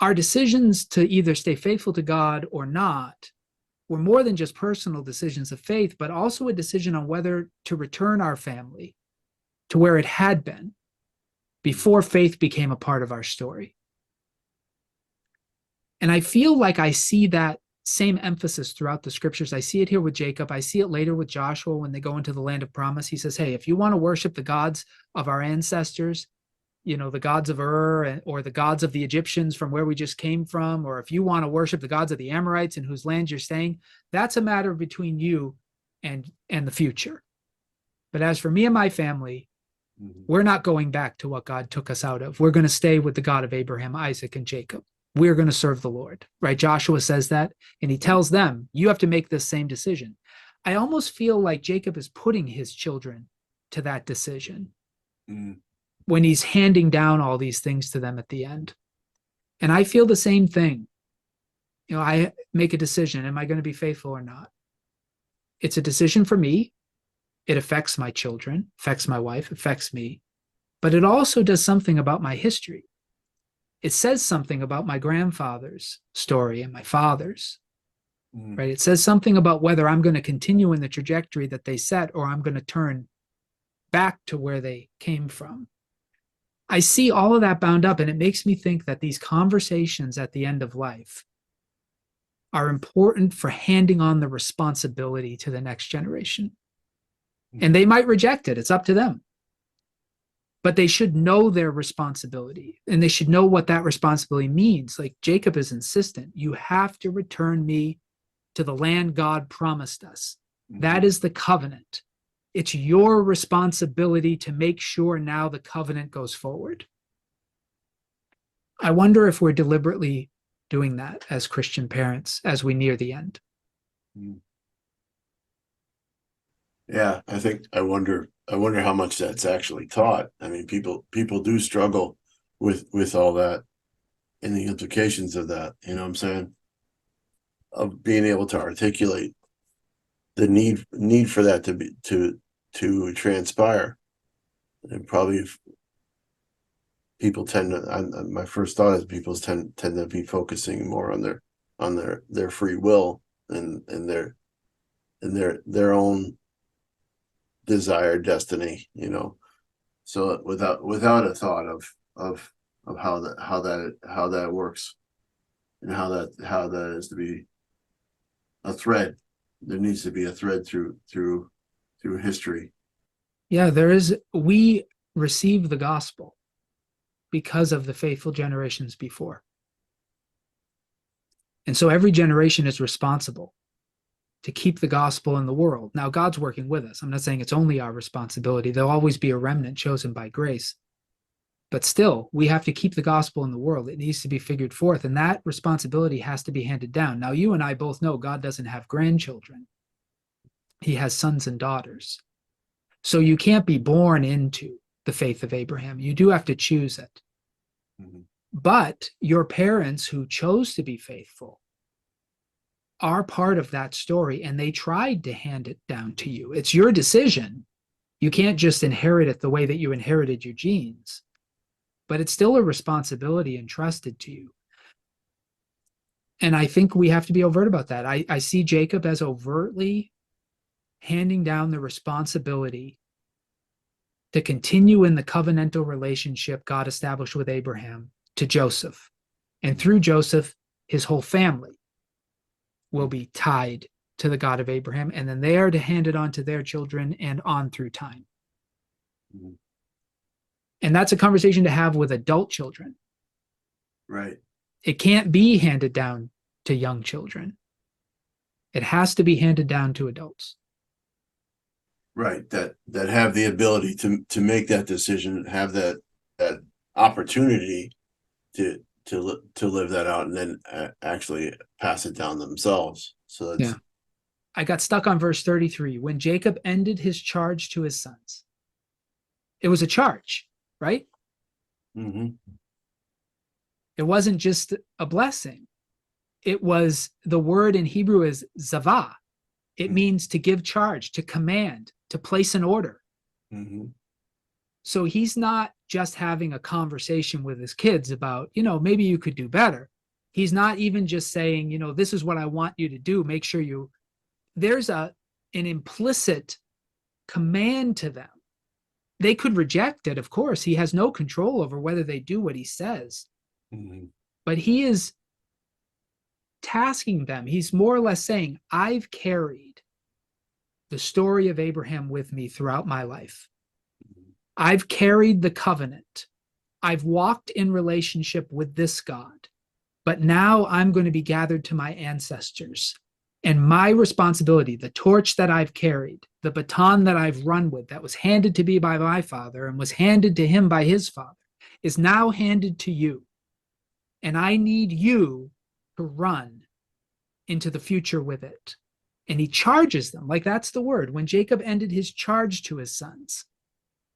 A: our decisions to either stay faithful to God or not were more than just personal decisions of faith, but also a decision on whether to return our family to where it had been before faith became a part of our story. And I feel like I see that same emphasis throughout the scriptures. I see it here with Jacob. I see it later with Joshua when they go into the land of promise. He says, hey, if you want to worship the gods of our ancestors, the gods of Ur or the gods of the Egyptians from where we just came from, or if you want to worship the gods of the Amorites in whose land you're staying, that's a matter between you and the future. But as for me and my family, we're not going back to what God took us out of. We're going to stay with the God of Abraham, Isaac, and Jacob. We're going to serve the Lord, right? Joshua says that, and he tells them, you have to make this same decision. I almost feel like Jacob is putting his children to that decision when he's handing down all these things to them at the end. And I feel the same thing. I make a decision. Am I going to be faithful or not? It's a decision for me. It affects my children, affects my wife, affects me. But it also does something about my history. It says something about my grandfather's story and my father's, right? It says something about whether I'm going to continue in the trajectory that they set or I'm going to turn back to where they came from. I see all of that bound up, and it makes me think that these conversations at the end of life are important for handing on the responsibility to the next generation. And they might reject it. It's up to them. But they should know their responsibility, and they should know what that responsibility means. Like Jacob is insistent, you have to return me to the land God promised us. That is the covenant. It's your responsibility to make sure now the covenant goes forward. I wonder if we're deliberately doing that as Christian parents as we near the end.
B: Yeah, I wonder how much that's actually taught. I mean, people do struggle with all that and the implications of that, you know what I'm saying? Of being able to articulate the need for that to transpire. And probably people tend to, my first thought is people tend to be focusing more on their free will and their own desired destiny, so without a thought of how that works and how that is to be a thread. There needs to be a thread through history.
A: Yeah, we receive the gospel because of the faithful generations before. And so every generation is responsible to keep the gospel in the world. Now, God's working with us. I'm not saying it's only our responsibility. There'll always be a remnant chosen by grace. But still, we have to keep the gospel in the world. It needs to be figured forth, and that responsibility has to be handed down. Now, you and I both know God doesn't have grandchildren. He has sons and daughters. So you can't be born into the faith of Abraham. You do have to choose it. But your parents who chose to be faithful are part of that story, and they tried to hand it down to you. It's your decision. You can't just inherit it the way that you inherited your genes, but it's still a responsibility entrusted to you. And I think we have to be overt about that. I see Jacob as overtly handing down the responsibility to continue in the covenantal relationship God established with Abraham to Joseph. And through Joseph, his whole family will be tied to the God of Abraham, and then they are to hand it on to their children and on through time. And that's a conversation to have with adult children.
B: Right.
A: It can't be handed down to young children. It has to be handed down to adults.
B: Right. That have the ability to make that decision, have that opportunity to live that out, and then actually pass it down themselves. So that's,
A: yeah. I got stuck on verse 33. When Jacob ended his charge to his sons, it was a charge, right? It wasn't just a blessing. it was, the word in Hebrew is zavah. It
B: Mhm.
A: means to give charge, to command, to place an order.
B: Mm-hmm.
A: So he's not just having a conversation with his kids about, maybe you could do better. He's not even just saying, this is what I want you to do. Make sure there's an implicit command to them. They could reject it, of course. He has no control over whether they do what he says,
B: Mm-hmm.
A: but he is tasking them. He's more or less saying, I've carried the story of Abraham with me throughout my life. I've carried the covenant. I've walked in relationship with this God, but now I'm going to be gathered to my ancestors. And my responsibility, the torch that I've carried, the baton that I've run with, that was handed to me by my father and was handed to him by his father, is now handed to you. And I need you to run into the future with it. And he charges them, like that's the word. When Jacob ended his charge to his sons,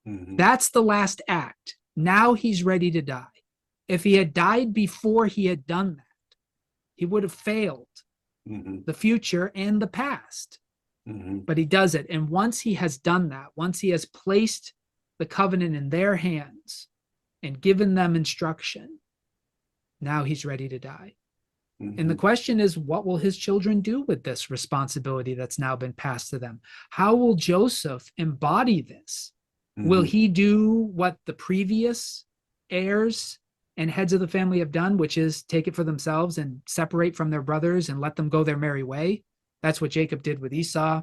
B: Mm-hmm.
A: that's the last act. Now he's ready to die. If he had died before he had done that, he would have failed
B: Mm-hmm.
A: the future and the past.
B: Mm-hmm.
A: But he does it. And once he has done that, once he has placed the covenant in their hands and given them instruction, now he's ready to die. And the
B: Mm-hmm.
A: question is, what will his children do with this responsibility that's now been passed to them? How will Joseph embody this? Will
B: Mm-hmm.
A: he do what the previous heirs and heads of the family have done, which is take it for themselves and separate from their brothers and let them go their merry way? That's what Jacob did with Esau.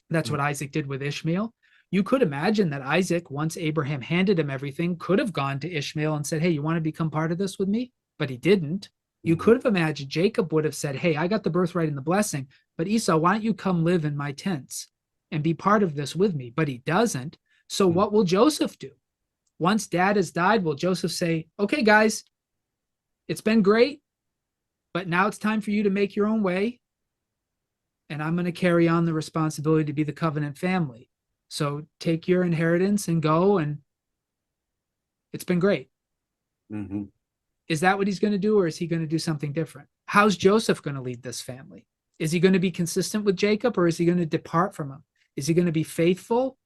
A: That's what Isaac did with Ishmael. You could imagine that Isaac, once Abraham handed him everything, could have gone to Ishmael and said, hey, you want to become part of this with me? But he didn't. You
B: Mm-hmm.
A: could have imagined Jacob would have said, hey, I got the birthright and the blessing, but Esau, why don't you come live in my tents and be part of this with me? But he doesn't. So what will Joseph do? Once dad has died, will Joseph say, okay, guys, it's been great, but now it's time for you to make your own way. And I'm going to carry on the responsibility to be the covenant family. So take your inheritance and go, and it's been great.
B: Mm-hmm.
A: Is that what he's going to do, or is he going to do something different? How's Joseph going to lead this family? Is he going to be consistent with Jacob, or is he going to depart from him? Is he going to be faithful,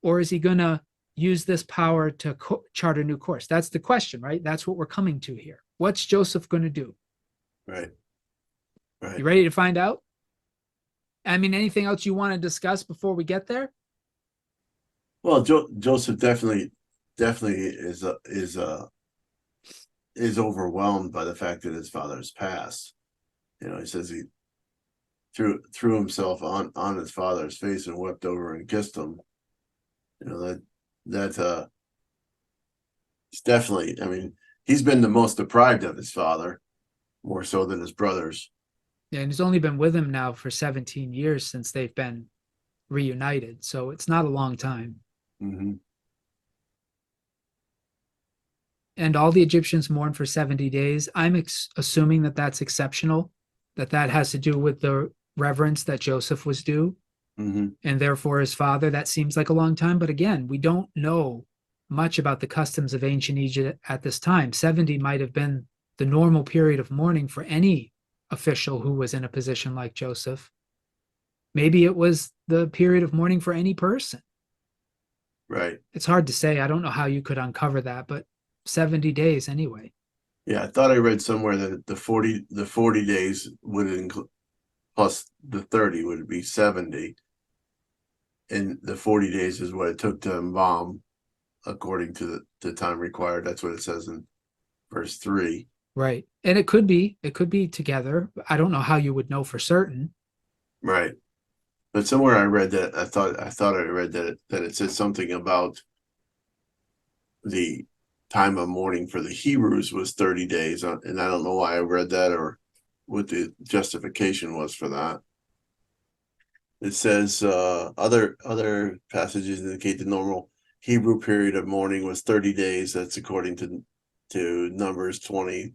A: or is he going to use this power to chart a new course? That's the question, right? That's what we're coming to here. What's Joseph going to do?
B: Right. Right.
A: You ready to find out? I mean, anything else you want to discuss before we get there?
B: Well, Joseph definitely is overwhelmed by the fact that his father has passed. He says he threw himself on his father's face and wept over and kissed him. That it's definitely. I mean, he's been the most deprived of his father, more so than his brothers.
A: Yeah, and he's only been with him now for 17 years since they've been reunited. So it's not a long time.
B: Mm-hmm.
A: And all the Egyptians mourn for 70 days. I'm assuming that that's exceptional, that has to do with the reverence that Joseph was due,
B: Mm-hmm.
A: and therefore his father. That seems like a long time. But again, we don't know much about the customs of ancient Egypt at this time. 70 might have been the normal period of mourning for any official who was in a position like Joseph. Maybe it was the period of mourning for any person.
B: Right.
A: It's hard to say. I don't know how you could uncover that, but 70 days anyway.
B: Yeah, I thought I read somewhere that the 40 days would include plus the 30 would be 70. And the 40 days is what it took to embalm according to the time required. That's what it says in verse 3.
A: Right. And it could be together. I don't know how you would know for certain.
B: Right. But somewhere I read that I read that it said something about the time of mourning for the Hebrews was 30 days. And I don't know why I read that or what the justification was for that. It says other passages indicate the normal Hebrew period of mourning was 30 days. That's according to Numbers 20,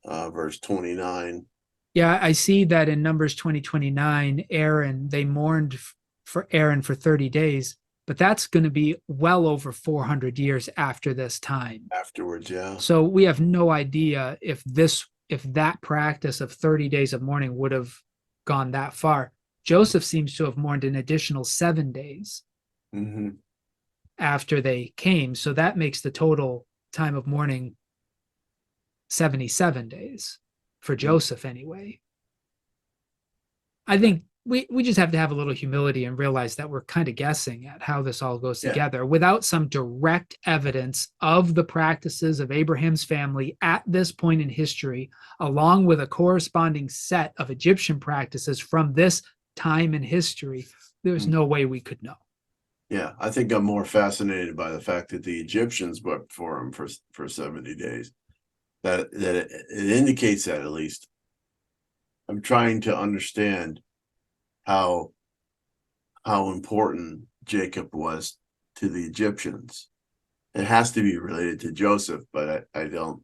B: verse 29.
A: Yeah, I see that in Numbers 2029, Aaron, they mourned for Aaron for 30 days, but that's going to be well over 400 years after this time.
B: Afterwards, yeah.
A: So we have no idea if this if that practice of 30 days of mourning would have gone that far. Joseph seems to have mourned an additional 7 days after they came. So that makes the total time of mourning 77 days for Joseph anyway. I think we just have to have a little humility and realize that we're kind of guessing at how this all goes together without some direct evidence of the practices of Abraham's family at this point in history, along with a corresponding set of Egyptian practices from this time in history. There's no way we could know.
B: Yeah, I think I'm more fascinated by the fact that the Egyptians wept for him for 70 days. That it indicates that, at least. I'm trying to understand how important Jacob was to the Egyptians. It has to be related to Joseph, but I don't.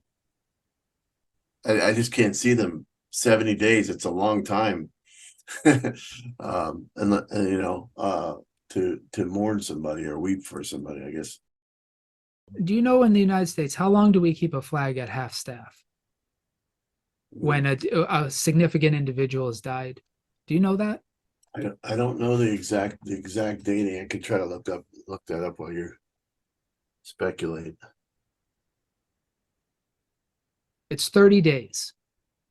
B: I just can't see them 70 days. It's a long time. And you know, to mourn somebody or weep for somebody, I guess.
A: Do you know in the United States, how long do we keep a flag at half staff when a significant individual has died? Do you know that?
B: I don't know the exact dating. I could try to look that up while you're speculating.
A: It's 30 days.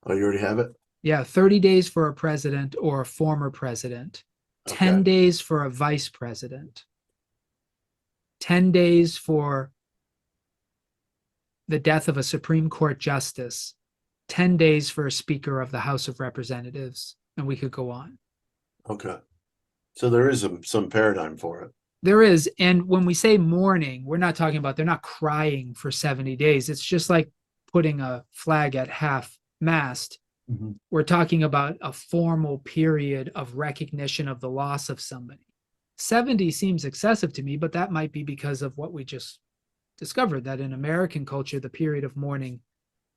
B: Oh, you already have it?
A: Yeah, 30 days for a president or a former president, 10
B: Okay.
A: days for a vice president, 10 days for the death of a Supreme Court justice, 10 days for a Speaker of the House of Representatives, and we could go on.
B: Okay. So there is some paradigm for it.
A: There is. And when we say mourning, we're not talking about they're not crying for 70 days. It's just like putting a flag at half mast. We're talking about a formal period of recognition of the loss of somebody. 70 seems excessive to me, but that might be because of what we just discovered, that in American culture, the period of mourning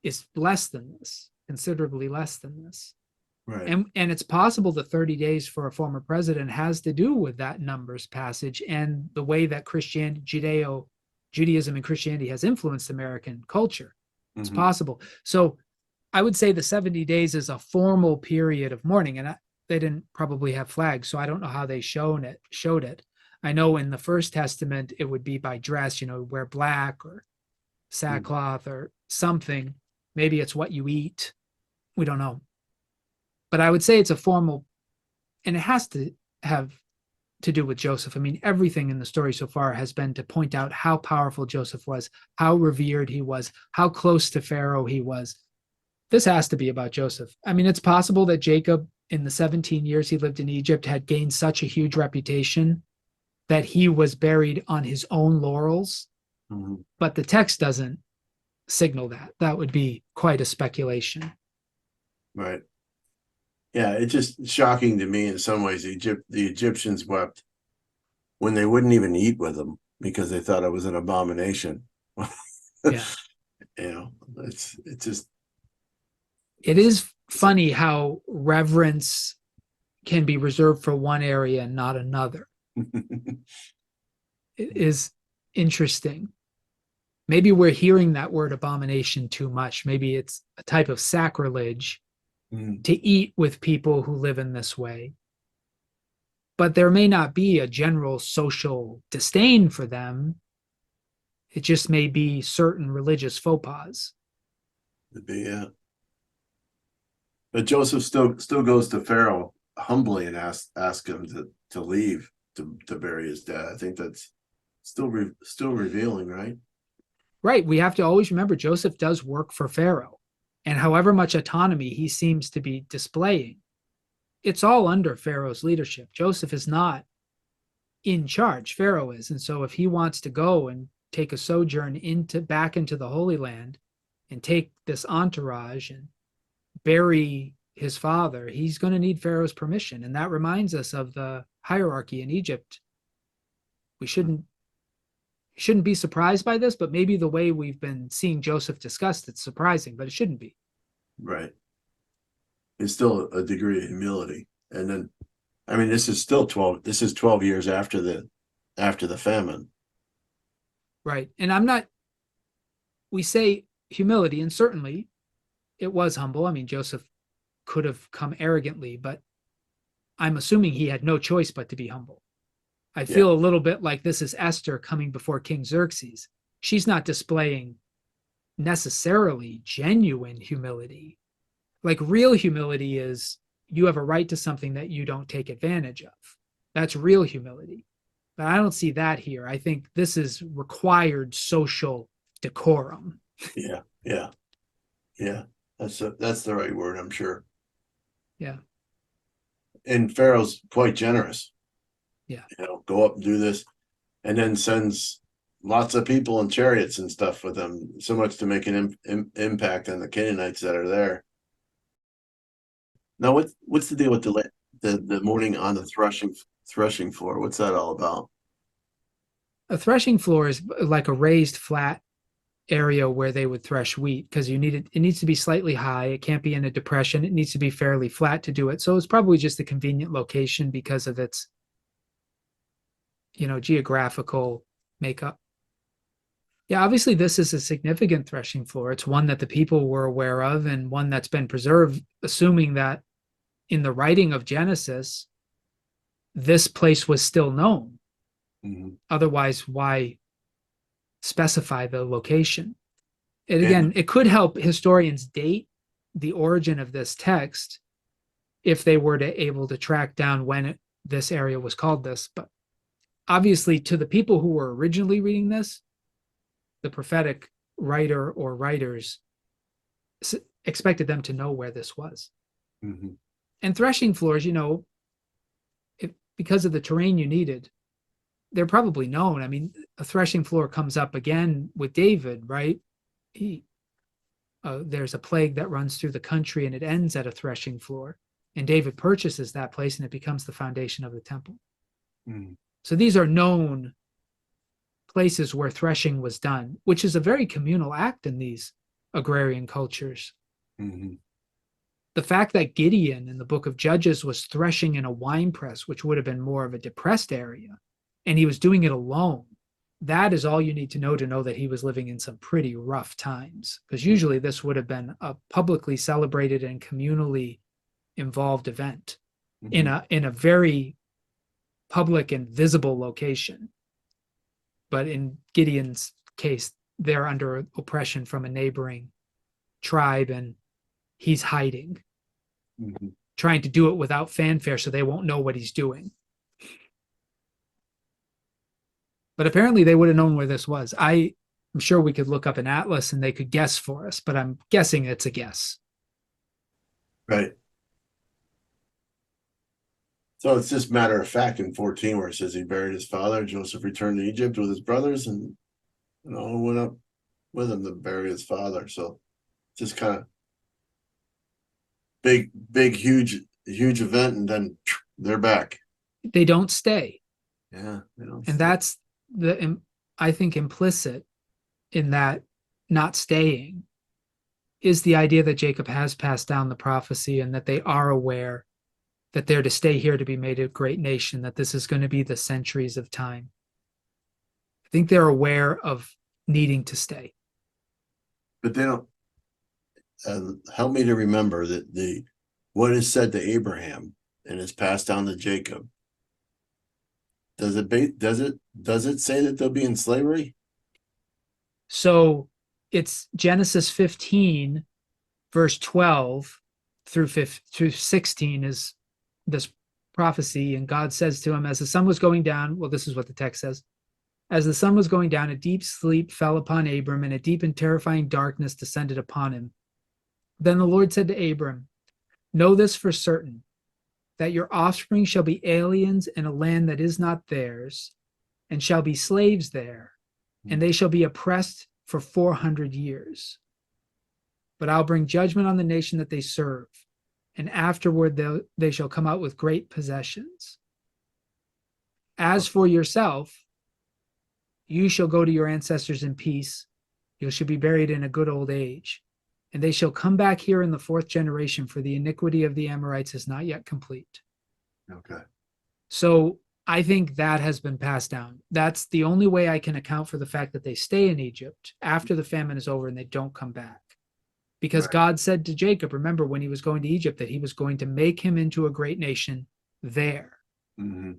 A: is less than this, considerably less than this.
B: Right.
A: And it's possible the 30 days for a former president has to do with that Numbers passage and the way that Judaism and Christianity has influenced American culture. It's possible. So I would say the 70 days is a formal period of mourning, and they didn't probably have flags, so I don't know how they showed it. I know in the First Testament, it would be by dress, wear black or sackcloth or something. Maybe it's what you eat. We don't know. But I would say it's a formal, and it has to have to do with Joseph. I mean, everything in the story so far has been to point out how powerful Joseph was, how revered he was, how close to Pharaoh he was. This has to be about Joseph. I mean, it's possible that Jacob, in the 17 years he lived in Egypt, had gained such a huge reputation that he was buried on his own laurels. But the text doesn't signal that. That would be quite a speculation.
B: Right. Yeah, it's just shocking to me in some ways. The Egyptians wept when they wouldn't even eat with them because they thought it was an abomination.
A: Yeah.
B: It's just.
A: It is funny how reverence can be reserved for one area and not another. It is interesting. Maybe we're hearing that word abomination too much. Maybe it's a type of sacrilege to eat with people who live in this way. But there may not be a general social disdain for them. It just may be certain religious faux pas.
B: Yeah. But Joseph still goes to Pharaoh humbly and ask him to leave to bury his dad. I think that's still revealing, right?
A: Right. We have to always remember Joseph does work for Pharaoh. And however much autonomy he seems to be displaying, it's all under Pharaoh's leadership. Joseph is not in charge. Pharaoh is. And so if he wants to go and take a sojourn back into the Holy Land and take this entourage and bury his father, he's going to need Pharaoh's permission. And that reminds us of the hierarchy in Egypt. We shouldn't be surprised by this, but maybe the way we've been seeing Joseph discussed, it's surprising, but it shouldn't be.
B: Right. It's still a degree of humility. And then, I mean, this is 12 years after the famine.
A: Right. And we say humility, and certainly it was humble. I mean, Joseph could have come arrogantly, but I'm assuming he had no choice but to be humble. I
B: Yeah.
A: feel a little bit like this is Esther coming before King Xerxes. She's not displaying necessarily genuine humility. Like real humility is you have a right to something that you don't take advantage of. That's real humility. But I don't see that here. I think this is required social decorum.
B: Yeah. Yeah. Yeah. That's the right word, I'm sure.
A: Yeah.
B: And Pharaoh's quite generous.
A: Yeah.
B: Go up and do this, and then sends lots of people and chariots and stuff with them, so much to make an impact on the Canaanites that are there. Now, what's the deal with the morning on the threshing floor? What's that all about?
A: A threshing floor is like a raised flat area where they would thresh wheat because it needs to be slightly high. It can't be in a depression. It needs to be fairly flat to do it. So it's probably just a convenient location because of its, geographical makeup. Yeah, obviously this is a significant threshing floor. It's one that the people were aware of and one that's been preserved, assuming that in the writing of Genesis, this place was still known.
B: Mm-hmm.
A: Otherwise, why specify the location? And
B: And
A: again, it could help historians date the origin of this text if they were to able to track down when this area was called this. But obviously, to the people who were originally reading this, the prophetic writer or writers expected them to know where this was.
B: mm-hmm.
A: And threshing floors, because of the terrain you needed, they're probably known. I mean, a threshing floor comes up again with David, right? There's a plague that runs through the country and it ends at a threshing floor. And David purchases that place and it becomes the foundation of the temple.
B: Mm-hmm.
A: So these are known places where threshing was done, which is a very communal act in these agrarian cultures.
B: Mm-hmm.
A: The fact that Gideon in the book of Judges was threshing in a wine press, which would have been more of a depressed area, and he was doing it alone, that is all you need to know that he was living in some pretty rough times. Because usually this would have been a publicly celebrated and communally involved event in a very public and visible location. But in Gideon's case, they're under oppression from a neighboring tribe and he's hiding,
B: Mm-hmm.
A: trying to do it without fanfare so they won't know what he's doing. But apparently they would have known where this was. I'm sure we could look up an atlas and they could guess for us, but I'm guessing it's a guess.
B: Right. So it's just matter of fact in 14 where it says he buried his father. Joseph returned to Egypt with his brothers and went up with him to bury his father. So just kind of big, huge event, and then they're back.
A: They don't stay.
B: Yeah, they don't
A: And
B: stay.
A: that's I think, implicit in that not staying is the idea that Jacob has passed down the prophecy and that they are aware that they're to stay here to be made a great nation, that this is going to be the centuries of time. I think they're aware of needing to stay.
B: But they don't help me to remember that what is said to Abraham and is passed down to Jacob. Does it say that they'll be in slavery?
A: So it's Genesis 15, verse 12 through 16 is this prophecy. And God says to him, as the sun was going down, well, this is what the text says. As the sun was going down, a deep sleep fell upon Abram, and a deep and terrifying darkness descended upon him. Then the Lord said to Abram, know this for certain, that your offspring shall be aliens in a land that is not theirs, and shall be slaves there, and they shall be oppressed for 400 years. But I'll bring judgment on the nation that they serve, and afterward they shall come out with great possessions. As for yourself, you shall go to your ancestors in peace. You shall be buried in a good old age. And they shall come back here in the fourth generation, for the iniquity of the Amorites is not yet complete.
B: Okay.
A: So I think that has been passed down. That's the only way I can account for the fact that they stay in Egypt after the famine is over and they don't come back. because
B: Right.
A: God said to Jacob, remember when he was going to Egypt, that he was going to make him into a great nation there.
B: Mm-hmm.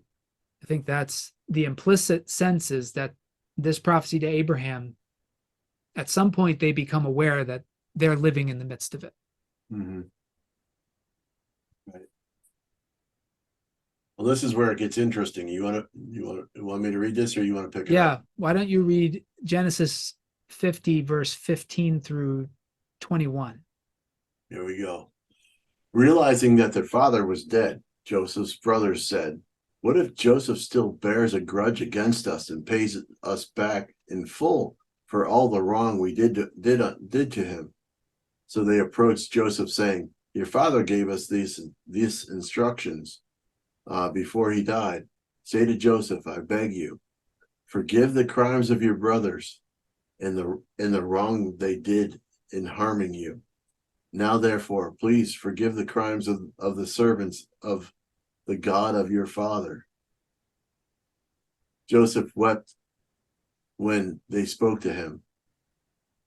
A: I think that's the implicit sense, is that this prophecy to Abraham, at some point they become aware that they're living in the midst of it.
B: Mm-hmm. Right. Well, this is where it gets interesting. You want me to read this, or you want to pick it
A: Yeah.
B: up?
A: Why don't you read Genesis 50, verse 15 through 21?
B: Here we go. Realizing that their father was dead, Joseph's brothers said, "What if Joseph still bears a grudge against us and pays us back in full for all the wrong we did to him?" So they approached Joseph, saying, "Your father gave us these instructions before he died. Say to Joseph, I beg you, forgive the crimes of your brothers and the wrong they did in harming you. Now, therefore, please forgive the crimes of the servants of the God of your father." Joseph wept when they spoke to him.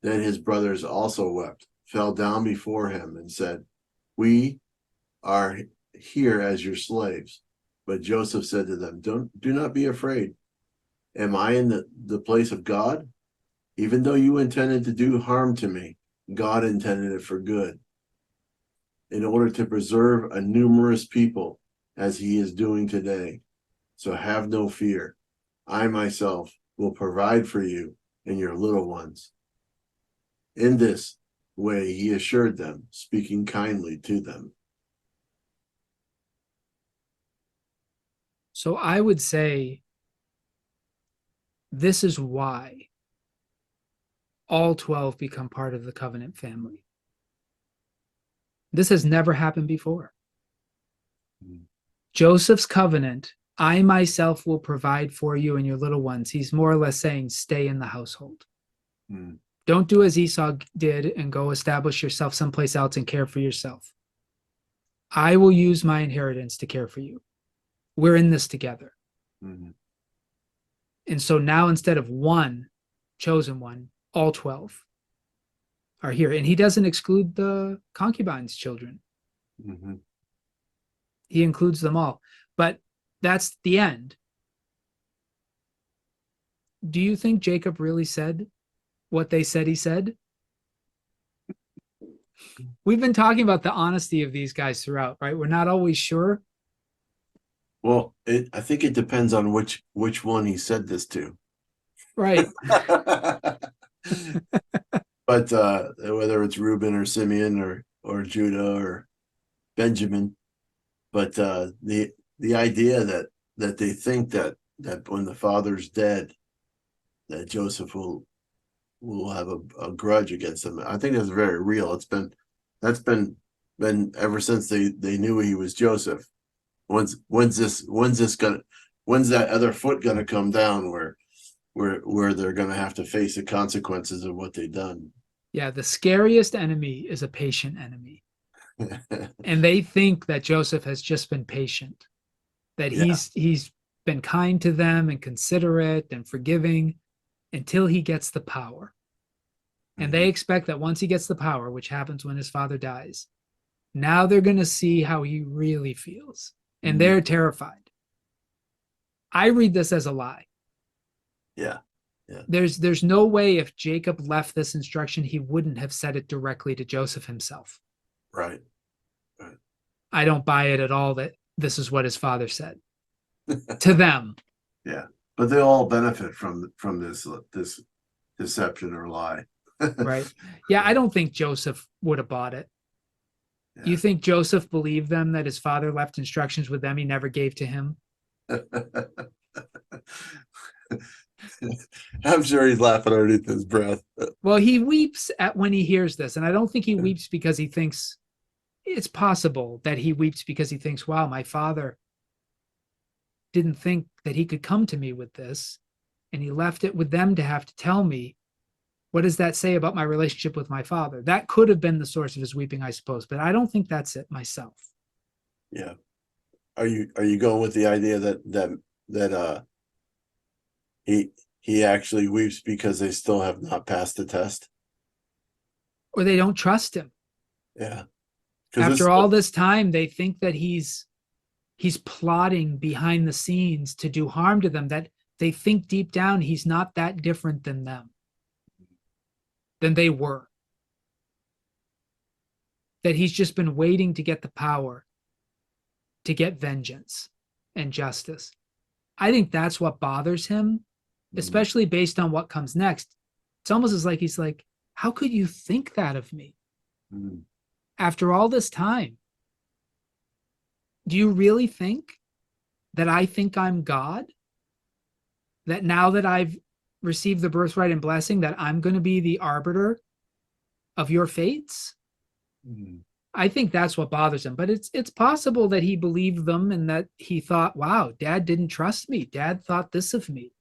B: Then his brothers also wept, fell down before him, and said, "We are here as your slaves." But Joseph said to them, Do not be afraid. Am I in the place of God? Even though you intended to do harm to me, God intended it for good, in order to preserve a numerous people, as he is doing today. So have no fear. I myself will provide for you and your little ones. In this way, he assured them, speaking kindly to them.
A: So I would say this is why all 12 become part of the covenant family. This has never happened before.
B: Mm.
A: Joseph's covenant, I myself will provide for you and your little ones. He's more or less saying, stay in the household.
B: Mm.
A: Don't do as Esau did and go establish yourself someplace else and care for yourself. I will use my inheritance to care for you. We're in this together.
B: Mm.
A: And so now, instead of one chosen one, all 12 are here. And he doesn't exclude the concubine's children,
B: Mm-hmm.
A: he includes them all. But that's the end. Do you think Jacob really said what they said he said? We've been talking about the honesty of these guys throughout, right? We're not always sure.
B: Well, I think it depends on which one he said this to.
A: Right.
B: But whether it's Reuben or Simeon or Judah or Benjamin, but the idea that they think that when the father's dead, that Joseph will have a grudge against them. I think that's very real. That's been ever since they knew he was Joseph. When's that other foot gonna come down where they're gonna have to face the consequences of what they've done?
A: Yeah. The scariest enemy is a patient enemy. And they think that Joseph has just been patient, that
B: Yeah.
A: he's been kind to them and considerate and forgiving until he gets the power. And
B: Mm-hmm.
A: they expect that once he gets the power, which happens when his father dies, now they're going to see how he really feels. And
B: Mm-hmm.
A: they're terrified. I read this as a lie.
B: Yeah. Yeah.
A: There's no way, if Jacob left this instruction, he wouldn't have said it directly to Joseph himself.
B: Right. Right.
A: I don't buy it at all that this is what his father said to them.
B: Yeah. But they all benefit from this deception or lie.
A: Right. Yeah, I don't think Joseph would have bought it. You
B: Yeah.
A: think Joseph believed them that his father left instructions with them he never gave to him?
B: I'm sure he's laughing underneath his breath.
A: Well, he weeps at when he hears this, and I don't think he weeps because he thinks, it's possible that he weeps because he thinks, wow, my father didn't think that he could come to me with this, and he left it with them to have to tell me. What does that say about my relationship with my father? That could have been the source of his weeping, I suppose, but I don't think that's it myself.
B: Yeah. Are you going with the idea that he he actually weeps because they still have not passed the test?
A: or they don't trust him.
B: Yeah.
A: After all this time, they think that he's plotting behind the scenes to do harm to them, that they think deep down he's not that different than them, than they were. That he's just been waiting to get the power, to get vengeance and justice. I think that's what bothers him, especially based on what comes next. It's almost as like he's like, how could you think that of me? After all this time, do you really think that I think I'm God? That now that I've received the birthright and blessing, that I'm going to be the arbiter of your fates? I think that's what bothers him. But it's possible that he believed them and that he thought, wow, Dad didn't trust me. Dad thought this of me.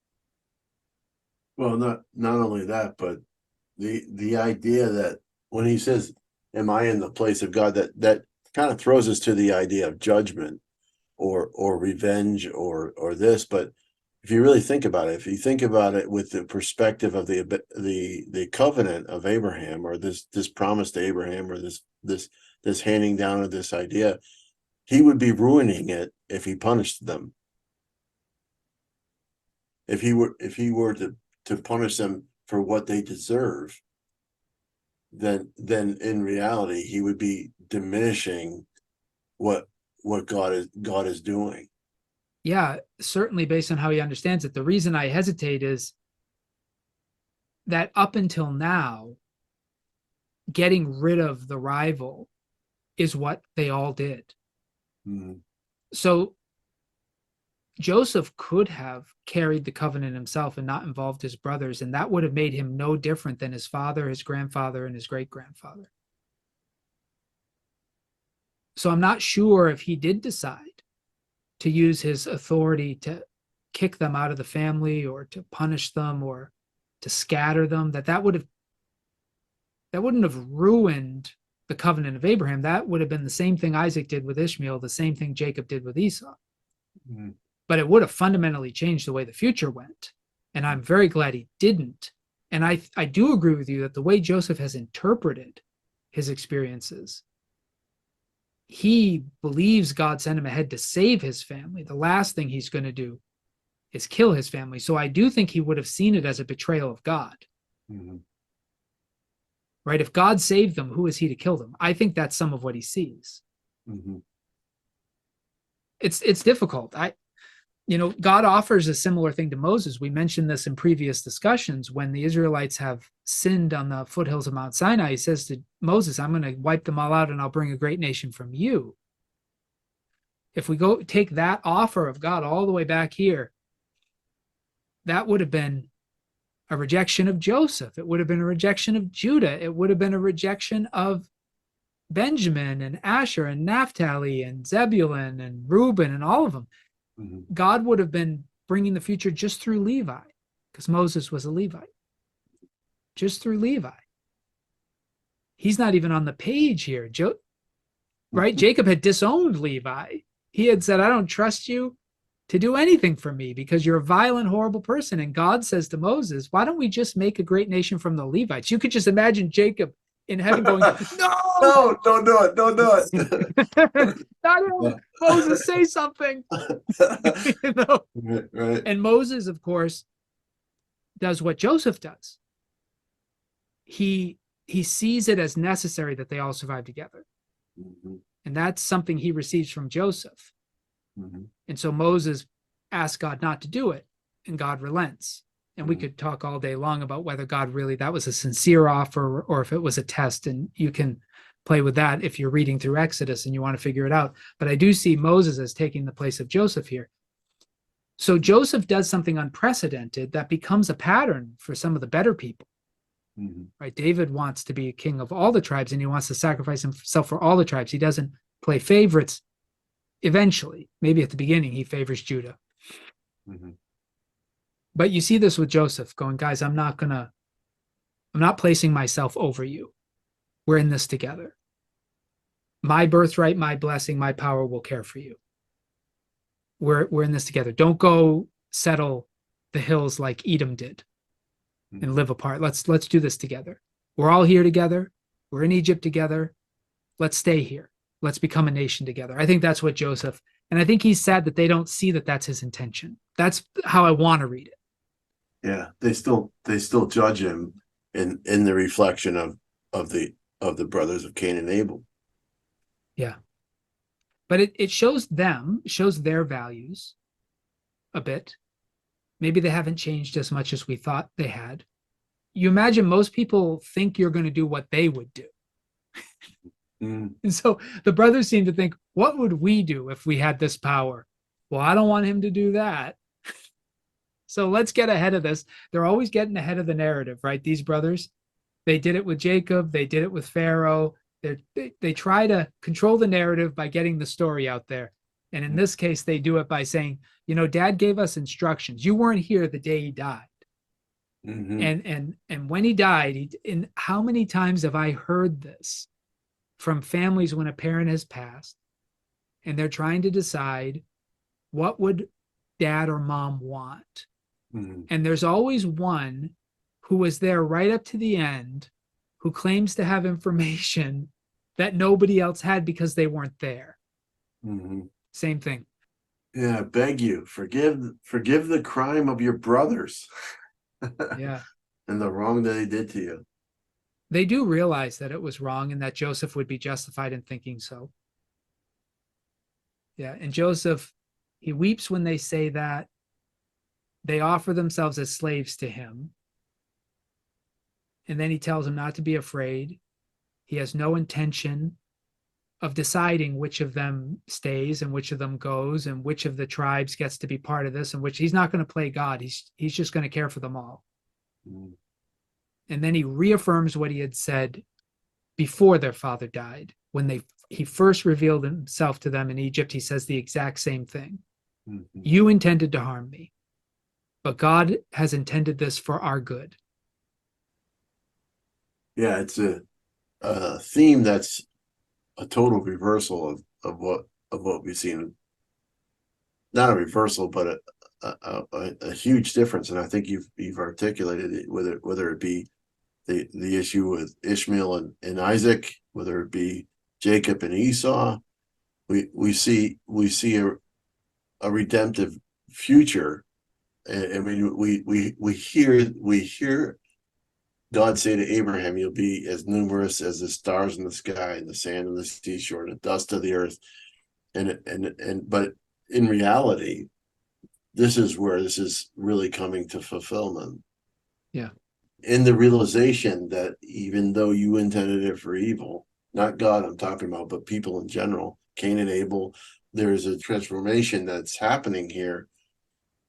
B: Well, not only that, but the idea that when he says, am I in the place of God, that kind of throws us to the idea of judgment or revenge or this. But if you really think about it, if you think about it with the perspective of the covenant of Abraham, or this promise to Abraham, or this handing down of this idea, he would be ruining it if he punished them. If he were to punish them for what they deserve, then in reality he would be diminishing what God is doing.
A: Yeah, certainly based on how he understands it. The reason I hesitate is that up until now, getting rid of the rival is what they all did. So Joseph could have carried the covenant himself and not involved his brothers, and that would have made him no different than his father, his grandfather, and his great-grandfather. So I'm not sure if he did decide to use his authority to kick them out of the family or to punish them or to scatter them, that wouldn't have ruined the covenant of Abraham. That would have been the same thing Isaac did with Ishmael, the same thing Jacob did with Esau. But it would have fundamentally changed the way the future went. And I'm very glad he didn't. And I do agree with you that the way Joseph has interpreted his experiences, he believes God sent him ahead to save his family. The last thing he's going to do is kill his family. So I do think he would have seen it as a betrayal of God. Right? If God saved them, who is he to kill them? I think that's some of what he sees. It's difficult. God offers a similar thing to Moses. We mentioned this in previous discussions. When the Israelites have sinned on the foothills of Mount Sinai, he says to Moses, I'm going to wipe them all out and I'll bring a great nation from you. If we go take that offer of God all the way back here, that would have been a rejection of Joseph. It would have been a rejection of Judah. It would have been a rejection of Benjamin and Asher and Naphtali and Zebulun and Reuben and all of them. God would have been bringing the future just through Levi, because Moses was a Levite. Just through Levi. He's not even on the page here. Right? Jacob had disowned Levi. He had said, I don't trust you to do anything for me because you're a violent, horrible person. And God says to Moses, why don't we just make a great nation from the Levites? You could just imagine Jacob in heaven going, no,
B: don't do it. Don't do it.
A: Not Moses, say something.
B: Right.
A: And Moses, of course, does what Joseph does. He sees it as necessary that they all survive together. And that's something he receives from Joseph. And so Moses asks God not to do it, and God relents. And we could talk all day long about whether God really, that was a sincere offer or if it was a test. And you can play with that if you're reading through Exodus and you want to figure it out. But I do see Moses as taking the place of Joseph here. So Joseph does something unprecedented that becomes a pattern for some of the better people. Right? David wants to be a king of all the tribes and he wants to sacrifice himself for all the tribes. He doesn't play favorites. Eventually, maybe at the beginning, he favors Judah. But you see this with Joseph going, guys, I'm not placing myself over you. We're in this together. My birthright, my blessing, my power will care for you. We're in this together. Don't go settle the hills like Edom did and live apart. Let's do this together. We're all here together. We're in Egypt together. Let's stay here. Let's become a nation together. I think that's what Joseph, and I think he's sad that they don't see that that's his intention. That's how I want to read it.
B: Yeah, they still judge him in the reflection of the brothers of Cain and Abel.
A: Yeah. But it shows them, shows their values a bit. Maybe they haven't changed as much as we thought they had. You imagine most people think you're going to do what they would do.
B: Mm.
A: And so the brothers seem to think, what would we do if we had this power? Well, I don't want him to do that. So let's get ahead of this. They're always getting ahead of the narrative, right? These brothers, they did it with Jacob, they did it with Pharaoh. They try to control the narrative by getting the story out there. And in this case, they do it by saying, Dad gave us instructions. You weren't here the day he died.
B: Mm-hmm.
A: And when he died, and how many times have I heard this from families when a parent has passed and they're trying to decide what would dad or mom want?
B: Mm-hmm.
A: And there's always one who was there right up to the end who claims to have information that nobody else had because they weren't there.
B: Mm-hmm.
A: Same thing.
B: Yeah, I beg you, forgive the crime of your brothers.
A: Yeah.
B: And the wrong that they did to you.
A: They do realize that it was wrong and that Joseph would be justified in thinking so. Yeah. And Joseph, he weeps when they say that. They offer themselves as slaves to him. And then he tells them not to be afraid. He has no intention of deciding which of them stays and which of them goes and which of the tribes gets to be part of this, and which he's not going to play God. He's just going to care for them all.
B: Mm.
A: And then he reaffirms what he had said before their father died. When he first revealed himself to them in Egypt, he says the exact same thing.
B: Mm-hmm.
A: You intended to harm me, but God has intended this for our good.
B: Yeah, it's a theme that's a total reversal of what we've seen. Not a reversal, but a huge difference. And I think you've articulated it, whether it be the issue with Ishmael and Isaac, whether it be Jacob and Esau. We see a redemptive future. I mean, we hear God say to Abraham, "You'll be as numerous as the stars in the sky, and the sand on the seashore, and the dust of the earth." But in reality, this is where this is really coming to fulfillment.
A: Yeah.
B: In the realization that even though you intended it for evil, not God I'm talking about, but people in general, Cain and Abel, there's a transformation that's happening here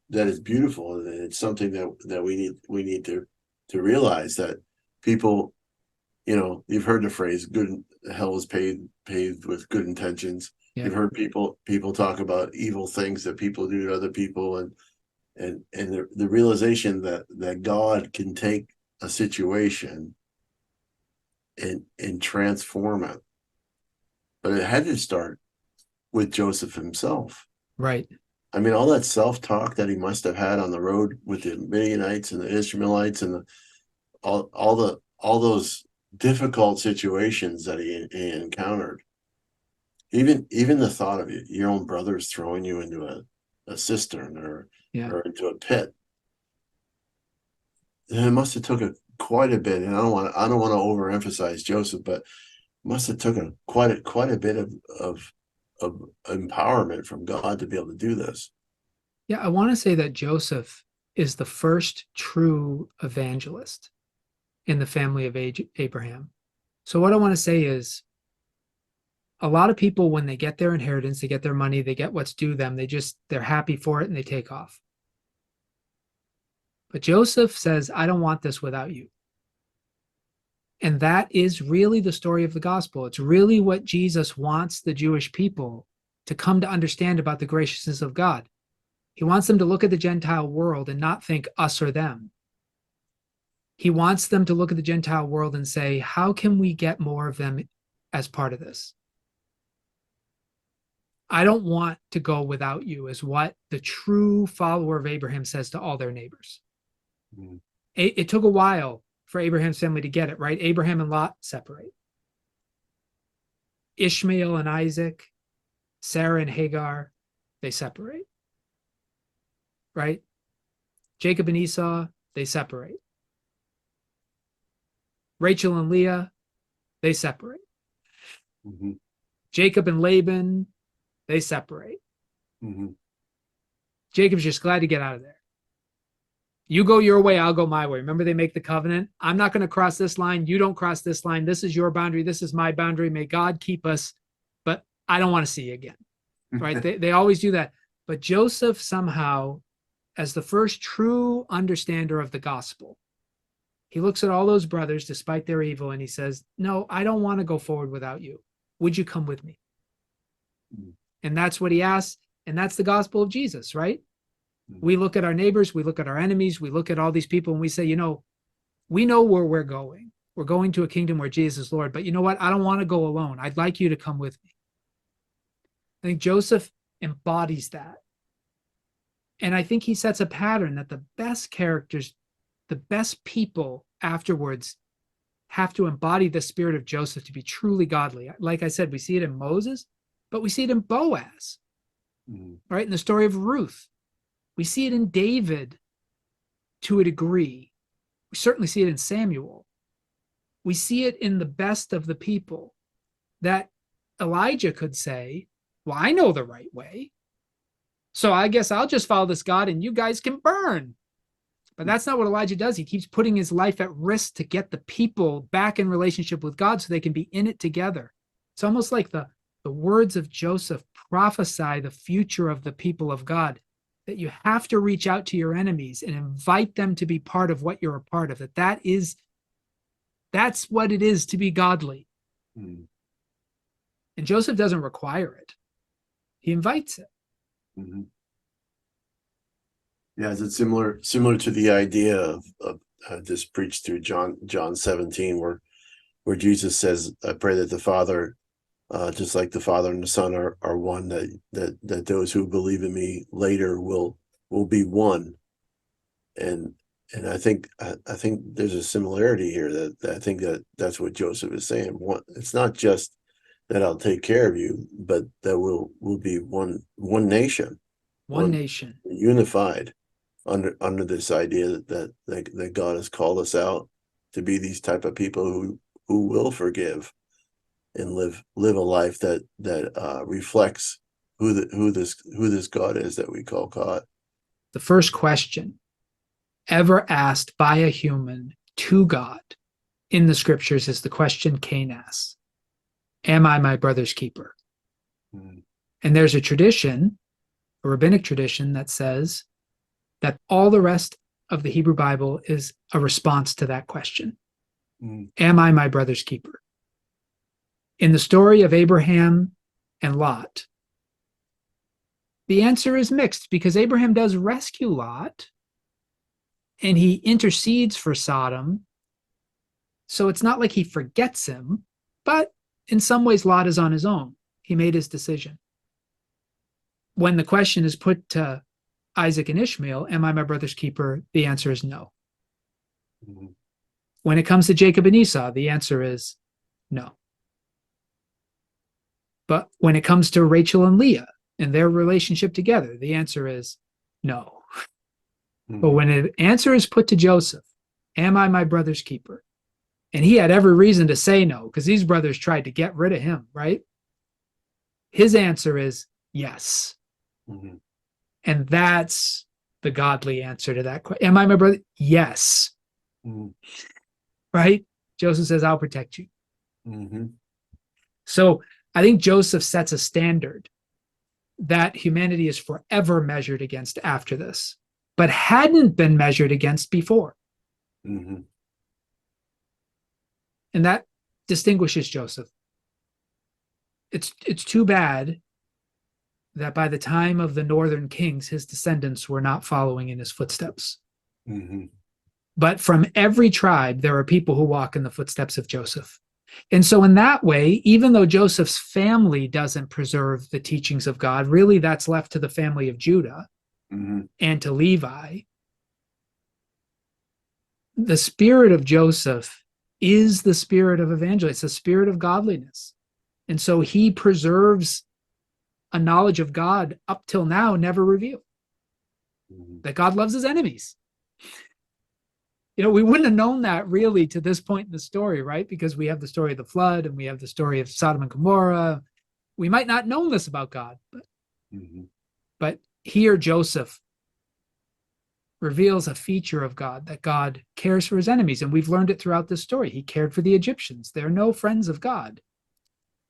B: that is beautiful, and it's something that we need to realize that people, you've heard the phrase "good hell is paved with good intentions."
A: Yeah.
B: You've heard people talk about evil things that people do to other people, and the realization that God can take a situation and transform it. But it had to start with Joseph himself.
A: Right.
B: I mean, all that self-talk that he must have had on the road with the Midianites and the Ishmaelites and all those difficult situations that he encountered. Even the thought of your own brothers throwing you into a cistern or into a pit. It must have took quite a bit, and I don't want to overemphasize Joseph, but must have took quite a bit of empowerment from God to be able to do this.
A: Yeah, I want to say that Joseph is the first true evangelist in the family of Abraham. So what I want to say is a lot of people, when they get their inheritance, they get their money, they get what's due them, they're happy for it and they take off. But Joseph says, I don't want this without you. And that is really the story of the gospel. It's really what Jesus wants the Jewish people to come to understand about the graciousness of God. He wants them to look at the Gentile world and not think us or them. He wants them to look at the Gentile world and say, how can we get more of them as part of this? I don't want to go without you, is what the true follower of Abraham says to all their neighbors. Mm. It took a while for Abraham's family to get it, right? Abraham and Lot separate. Ishmael and Isaac, Sarah and Hagar, they separate, right? Jacob and Esau, they separate. Rachel and Leah, they separate.
B: Mm-hmm.
A: Jacob and Laban, they separate.
B: Mm-hmm.
A: Jacob's just glad to get out of there. You go your way, I'll go my way. Remember, they make the covenant. I'm not going to cross this line. You don't cross this line. This is your boundary. This is my boundary. May God keep us, but I don't want to see you again. Right? They always do that. But Joseph somehow, as the first true understander of the gospel, he looks at all those brothers despite their evil and he says, no, I don't want to go forward without you. Would you come with me? And that's what he asks. And that's the gospel of Jesus, right? We look at our neighbors, we look at our enemies, we look at all these people and we say, we know where we're going. We're going to a kingdom where Jesus is Lord, but you know what? I don't want to go alone. I'd like you to come with me. I think Joseph embodies that. And I think he sets a pattern that the best characters, the best people afterwards have to embody the spirit of Joseph to be truly godly. Like I said, we see it in Moses, but we see it in Boaz, right? In the story of Ruth. We see it in David to a degree. We certainly see it in Samuel. We see it in the best of the people that Elijah could say, well, I know the right way. So I guess I'll just follow this God and you guys can burn. But that's not what Elijah does. He keeps putting his life at risk to get the people back in relationship with God so they can be in it together. It's almost like the words of Joseph prophesy the future of the people of God, that you have to reach out to your enemies and invite them to be part of what you're a part of, that's what it is to be godly. And Joseph doesn't require it. He invites it.
B: Yeah, is it similar to the idea of just preached through John 17, where Jesus says, I pray that the Father, just like the Father and the Son are one, that those who believe in me later will be one. And I think there's a similarity here that I think that's what Joseph is saying. It's not just that I'll take care of you, but that we'll be one nation,
A: one nation,
B: unified under this idea that God has called us out to be these type of people who will forgive and live a life that reflects who this God is that we call God.
A: The first question ever asked by a human to God in the scriptures is the question Cain asks: am I my brother's keeper? And there's a tradition, a rabbinic tradition, that says that all the rest of the Hebrew Bible is a response to that question. Am I my brother's keeper? In the story of Abraham and Lot, the answer is mixed, because Abraham does rescue Lot and he intercedes for Sodom. So it's not like he forgets him, but in some ways Lot is on his own. He made his decision. When the question is put to Isaac and Ishmael, am I my brother's keeper? The answer is no. When it comes to Jacob and Esau, the answer is no. But when it comes to Rachel and Leah and their relationship together, the answer is no. But when an answer is put to Joseph, am I my brother's keeper? And he had every reason to say no, because these brothers tried to get rid of him, right? His answer is yes. And that's the godly answer to that question. Am I my brother? Yes. Right? Joseph says, I'll protect you. So I think Joseph sets a standard that humanity is forever measured against after this, but hadn't been measured against before. And that distinguishes Joseph. It's too bad that by the time of the northern kings, his descendants were not following in his footsteps. But from every tribe, there are people who walk in the footsteps of Joseph. And so in that way, even though Joseph's family doesn't preserve the teachings of God, really that's left to the family of Judah and to Levi. The spirit of Joseph is the spirit of evangelism. It's the spirit of godliness. And so he preserves a knowledge of God up till now never revealed, that God loves his enemies. We wouldn't have known that really to this point in the story, right? Because we have the story of the flood and we have the story of Sodom and Gomorrah. We might not know this about God, but here Joseph reveals a feature of God, that God cares for his enemies. And we've learned it throughout this story. He cared for the Egyptians. They're no friends of God.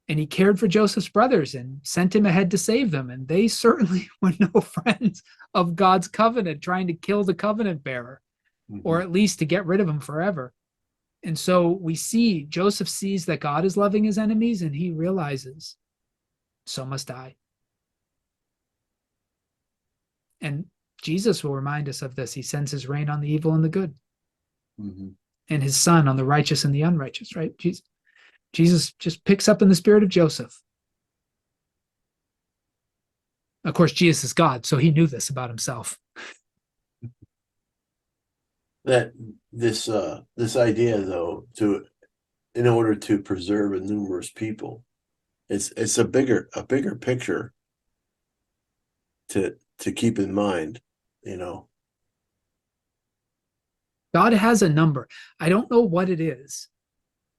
A: And he cared for Joseph's brothers and sent him ahead to save them. And they certainly were no friends of God's covenant, trying to kill the covenant bearer, or at least to get rid of him forever. And so we see Joseph sees that God is loving his enemies, and he realizes, so must I. And Jesus will remind us of this. He sends his rain on the evil and the good, and his sun on the righteous and the unrighteous, right? Jesus just picks up in the spirit of Joseph. Of course, Jesus is God, so he knew this about himself.
B: That this idea, though, in order to preserve a numerous people, it's a bigger picture to keep in mind.
A: God has a number. I don't know what it is,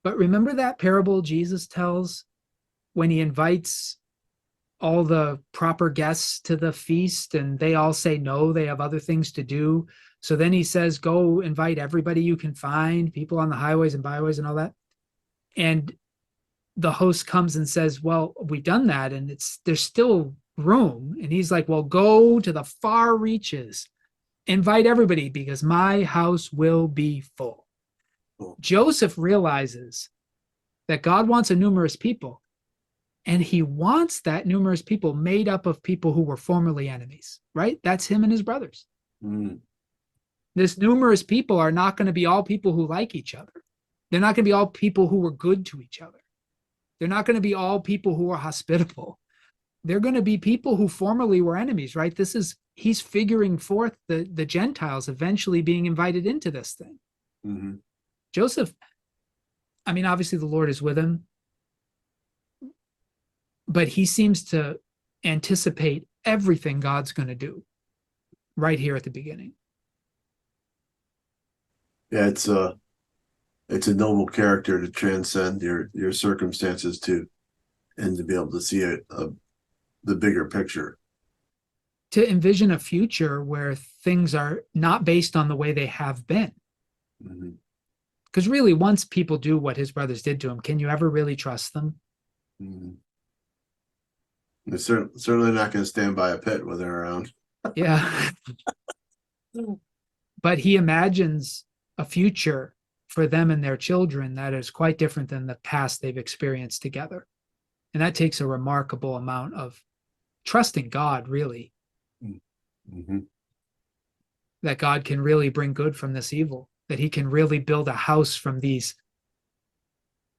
A: but remember that parable Jesus tells when he invites all the proper guests to the feast and they all say no, they have other things to do. So then he says, go invite everybody you can find, people on the highways and byways and all that. And the host comes and says, well, we've done that and there's still room. And he's like, well, go to the far reaches, invite everybody because my house will be full. Joseph realizes that God wants a numerous people, and he wants that numerous people made up of people who were formerly enemies, right? That's him and his brothers. This numerous people are not going to be all people who like each other. They're not going to be all people who were good to each other. They're not going to be all people who are hospitable. They're going to be people who formerly were enemies, right? He's figuring forth the Gentiles eventually being invited into this thing. Joseph, I mean, obviously the Lord is with him, but he seems to anticipate everything God's going to do right here at the beginning.
B: Yeah, it's a noble character to transcend your circumstances and to be able to see the bigger picture.
A: To envision a future where things are not based on the way they have been. Because really, once people do what his brothers did to him, can you ever really trust them?
B: They're certainly not going to stand by a pit when they're around.
A: Yeah. But he imagines a future for them and their children that is quite different than the past they've experienced together. And that takes a remarkable amount of trusting God, really. That God can really bring good from this evil, that he can really build a house from these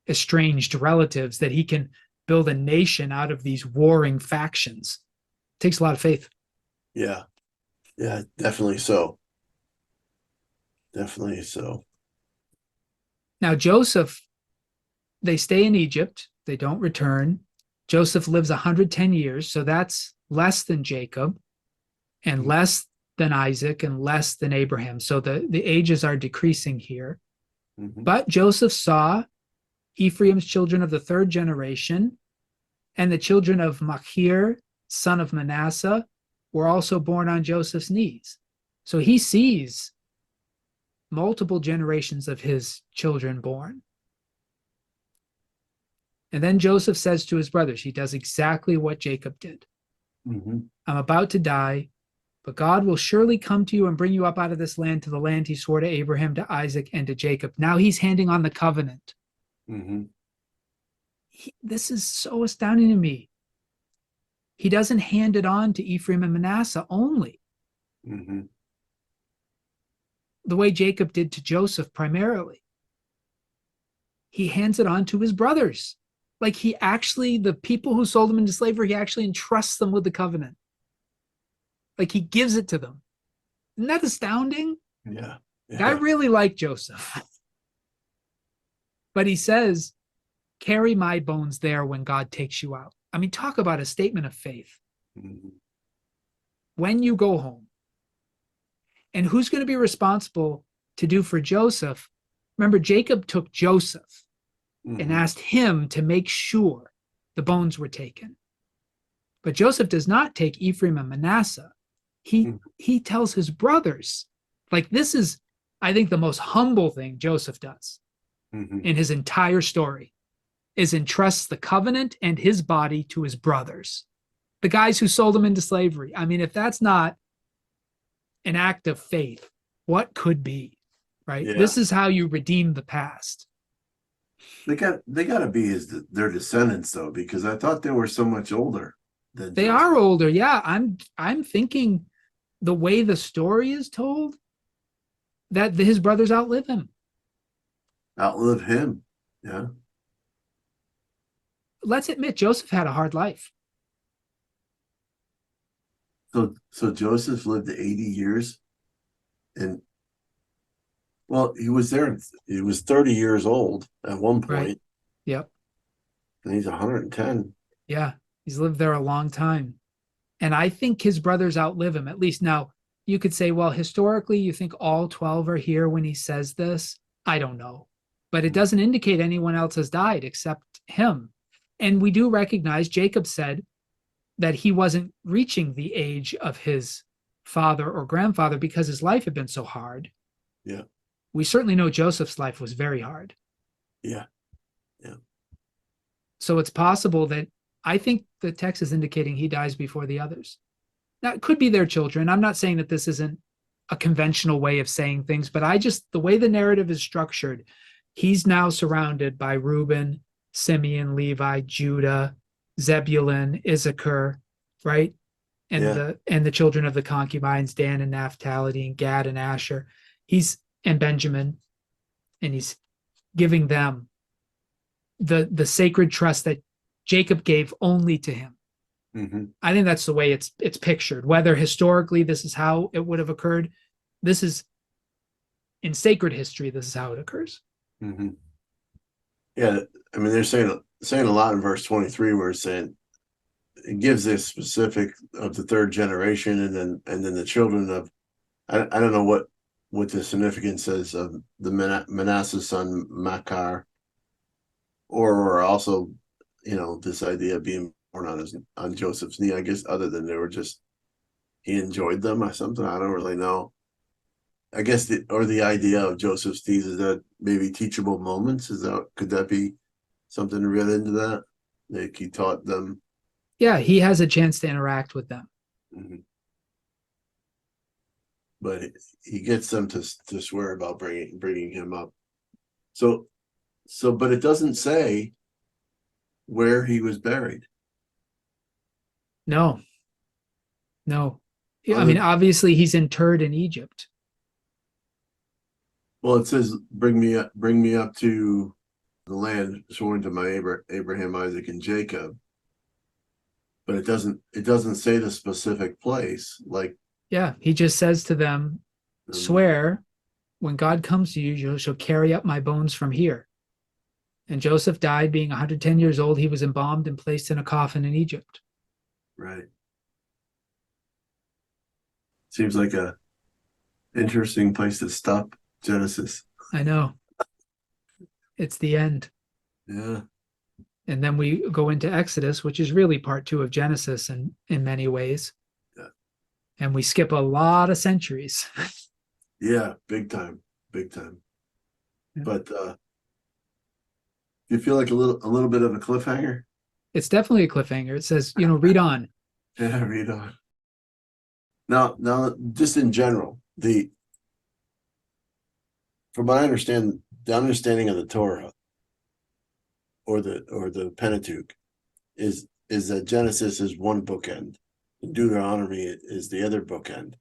A: estranged relatives, that he can build a nation out of these warring factions. It takes a lot of faith.
B: Yeah, definitely so. Definitely so.
A: Now, Joseph, they stay in Egypt. They don't return. Joseph lives 110 years, so that's less than Jacob and less than Isaac and less than Abraham. So the ages are decreasing here. But Joseph saw Ephraim's children of the third generation, and the children of Machir, son of Manasseh, were also born on Joseph's knees. So he sees multiple generations of his children born. And then Joseph says to his brothers, he does exactly what Jacob did. I'm about to die, but God will surely come to you and bring you up out of this land to the land he swore to Abraham, to Isaac, and to Jacob. Now he's handing on the covenant. This is so astounding to me. He doesn't hand it on to Ephraim and Manasseh only, the way Jacob did to Joseph primarily. He hands it on to his brothers. Like the people who sold him into slavery, he actually entrusts them with the covenant. Like he gives it to them. Isn't that astounding?
B: Yeah.
A: I really like Joseph. But he says, carry my bones there when God takes you out. I mean, talk about a statement of faith.
B: Mhm.
A: When you go home, and who's going to be responsible to do for Joseph? Remember, Jacob took Joseph and
B: Mhm.
A: asked him to make sure the bones were taken. But Joseph does not take Ephraim and Manasseh.
B: Mhm.
A: He tells his brothers. Like, this is, I think, the most humble thing Joseph does
B: Mhm.
A: in his entire story is entrusts the covenant and his body to his brothers, the guys who sold him into slavery. I mean, if that's not an act of faith, what could be? Right?
B: Yeah,
A: This is how you redeem the past.
B: they got to be their descendants though, because I thought they were so much older than
A: They
B: Joseph.
A: are older. Yeah, I'm thinking the way the story is told that his brothers outlive him.
B: Outlive him. Yeah.
A: Let's admit Joseph had a hard life.
B: So Joseph lived 80 years, and well, he was there. He was 30 years old at one
A: Right.
B: point,
A: Yep.
B: and he's 110.
A: Yeah. He's lived there a long time. And I think his brothers outlive him, at least now. You could say, well, historically, you think all 12 are here when he says this. I don't know. But it doesn't indicate anyone else has died except him. And we do recognize Jacob said that he wasn't reaching the age of his father or grandfather because his life had been so hard.
B: Yeah.
A: We certainly know Joseph's life was very hard.
B: Yeah. Yeah.
A: So it's possible that I think the text is indicating he dies before the others. Now, it could be their children. I'm not saying that this isn't a conventional way of saying things, but the way the narrative is structured, he's now surrounded by Reuben, Simeon, Levi, Judah, Zebulun, Issachar, right? And
B: Yeah.
A: the children of the concubines, Dan and Naphtali and Gad and Asher. And Benjamin, and he's giving them the sacred trust that Jacob gave only to him.
B: Hmm.
A: I think that's the way it's pictured. Whether historically this is how it would have occurred, this is in sacred history. This is how it occurs.
B: Hmm. Yeah. I mean, they're saying a lot in verse 23, where it's saying it gives this specific of the third generation, and then the children of, I don't know what the significance is of the Manasseh son Makar, or also, this idea of being born on Joseph's knee. I guess other than they were just he enjoyed them or something. I don't really know. I guess the idea of Joseph's knees is that maybe teachable moments. Could that be something to read into that? Like he taught them.
A: Yeah, he has a chance to interact with them.
B: Mhm. But he gets them to swear about bringing him up. So but it doesn't say where he was buried.
A: No, no. Yeah, I mean,
B: Other
A: obviously he's interred in Egypt.
B: Well, it says, bring me up to the land sworn to my Abraham, Isaac, and Jacob. But it doesn't say the specific place. Like,
A: Yeah, he just says to them,
B: um,
A: swear when God comes to you, you shall carry up my bones from here. And Joseph died being 110 years old. He was embalmed and placed in a coffin in Egypt.
B: right. Seems like a interesting place to stop Genesis.
A: I know. It's the end.
B: Yeah.
A: And then we go into Exodus, which is really part two of Genesis in many ways.
B: Yeah.
A: And we skip a lot of centuries.
B: Yeah. Big time. Big time.
A: Yeah.
B: But you feel like a little bit of a cliffhanger?
A: It's definitely a cliffhanger. It says, read on.
B: Yeah, read on. Now, just in general, from what I understand, the understanding of the Torah or the Pentateuch is that Genesis is one bookend, and Deuteronomy is the other bookend.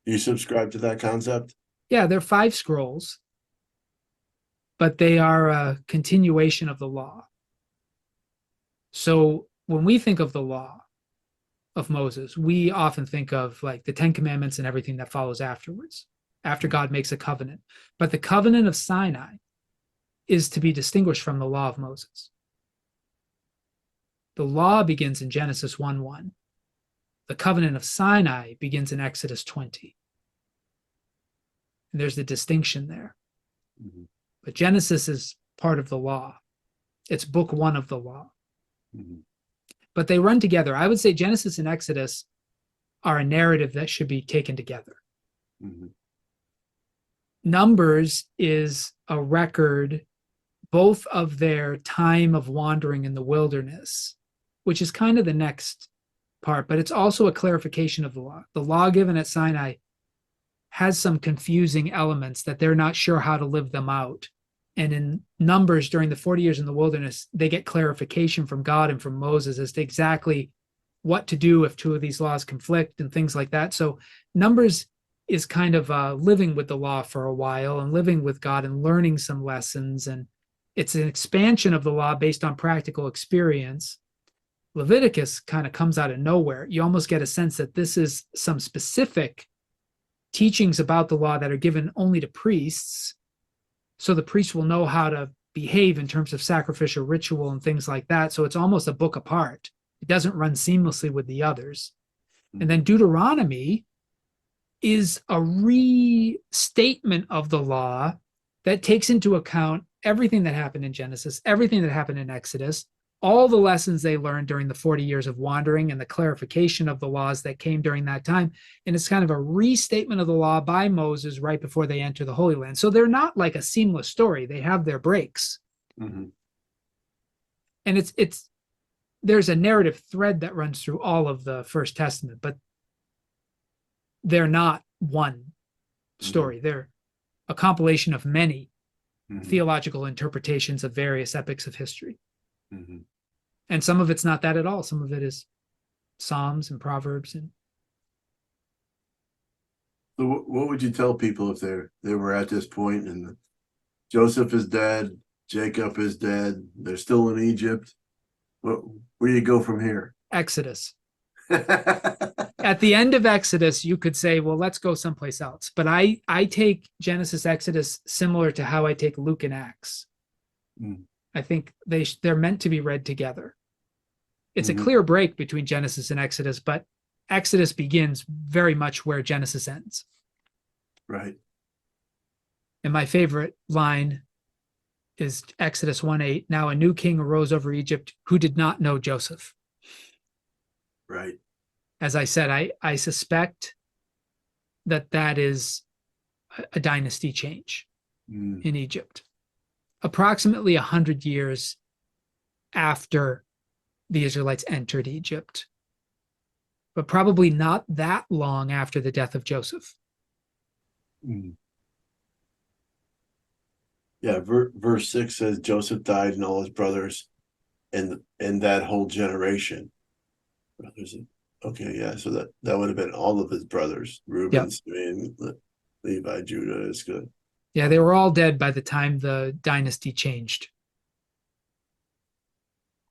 B: Do you subscribe to that concept?
A: Yeah, they're 5 scrolls, but they are a continuation of the law. So when we think of the law of Moses, we often think of like the 10 Commandments and everything that follows afterwards, after God makes a covenant. But the covenant of Sinai is to be distinguished from the law of Moses. The law begins in Genesis 1:1. The covenant of Sinai begins in Exodus 20. And there's the distinction there.
B: Mm-hmm.
A: But Genesis is part of the law. It's book one of the law.
B: Mm-hmm.
A: But they run together. I would say Genesis and Exodus are a narrative that should be taken together.
B: Mm-hmm.
A: Numbers is a record both of their time of wandering in the wilderness, which is kind of the next part, but it's also a clarification of the law. The law given at Sinai has some confusing elements that they're not sure how to live them out. And in Numbers, during the 40 years in the wilderness, they get clarification from God and from Moses as to exactly what to do if two of these laws conflict and things like that. So Numbers is kind of living with the law for a while and living with God and learning some lessons. And it's an expansion of the law based on practical experience. Leviticus kind of comes out of nowhere. You almost get a sense that this is some specific teachings about the law that are given only to priests, so the priests will know how to behave in terms of sacrificial ritual and things like that. So it's almost a book apart. It doesn't run seamlessly with the others.
B: Mm-hmm.
A: And then Deuteronomy is a restatement of the law that takes into account everything that happened in Genesis, everything that happened in Exodus, all the lessons they learned during the 40 years of wandering and the clarification of the laws that came during that time. And it's kind of a restatement of the law by Moses right before they enter the Holy Land. So they're not like a seamless story. They have their breaks.
B: Mm-hmm.
A: And there's a narrative thread that runs through all of the First Testament, but they're not one story. Mm-hmm. They're a compilation of many theological interpretations of various epics of history.
B: Mm-hmm.
A: And some of it's not that at all. Some of it is Psalms and Proverbs. And
B: so what would you tell people if they were at this point and Joseph is dead, Jacob is dead, they're still in Egypt? Where do you go from here?
A: Exodus. At the end of Exodus, you could say, well, let's go someplace else. But I take Genesis, Exodus similar to how I take Luke and Acts. Mm. I think they're meant to be read together. It's a clear break between Genesis and Exodus, but Exodus begins very much where Genesis ends.
B: Right.
A: And my favorite line is Exodus 1:8. Now a new king arose over Egypt who did not know Joseph.
B: Right.
A: As I said, I suspect that is a dynasty change in Egypt. Approximately 100 years after the Israelites entered Egypt, but probably not that long after the death of Joseph.
B: Yeah, verse 6 says Joseph died and all his brothers and that whole generation. Brothers, okay, yeah, so that would have been all of his brothers, Reuben, Simeon, Levi, Judah. Is good.
A: Yeah, they were all dead by the time the dynasty changed.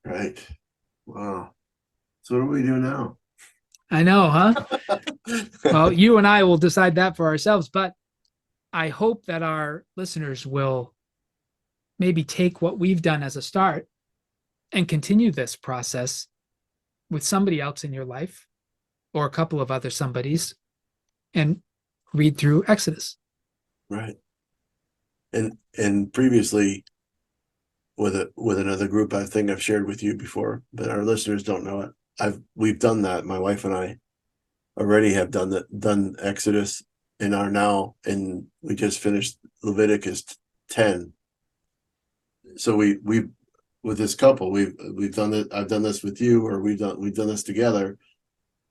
B: Right. Wow. So what do we do now?
A: I know, huh? Well, you and I will decide that for ourselves, but I hope that our listeners will maybe take what we've done as a start and continue this process with somebody else in your life or a couple of other somebodies and read through Exodus.
B: Right. And previously with another group, I think I've shared with you before, but our listeners don't know it. We've done that. My wife and I already have done Exodus and are now, and we just finished Leviticus 10. So we with this couple, we've done it. I've done this with you, or we've done this together,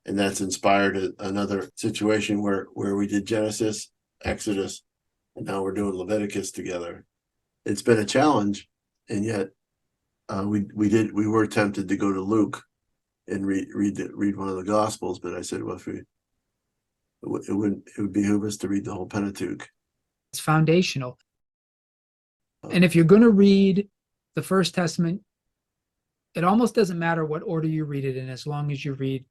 B: and that's inspired another situation where we did Genesis, Exodus, and now we're doing Leviticus together. It's been a challenge, and yet we were tempted to go to Luke and read one of the Gospels, but I said, well, it would behoove us to read the whole Pentateuch.
A: It's foundational. And if you're going to read the First Testament, it almost doesn't matter what order you read it in, as long as you read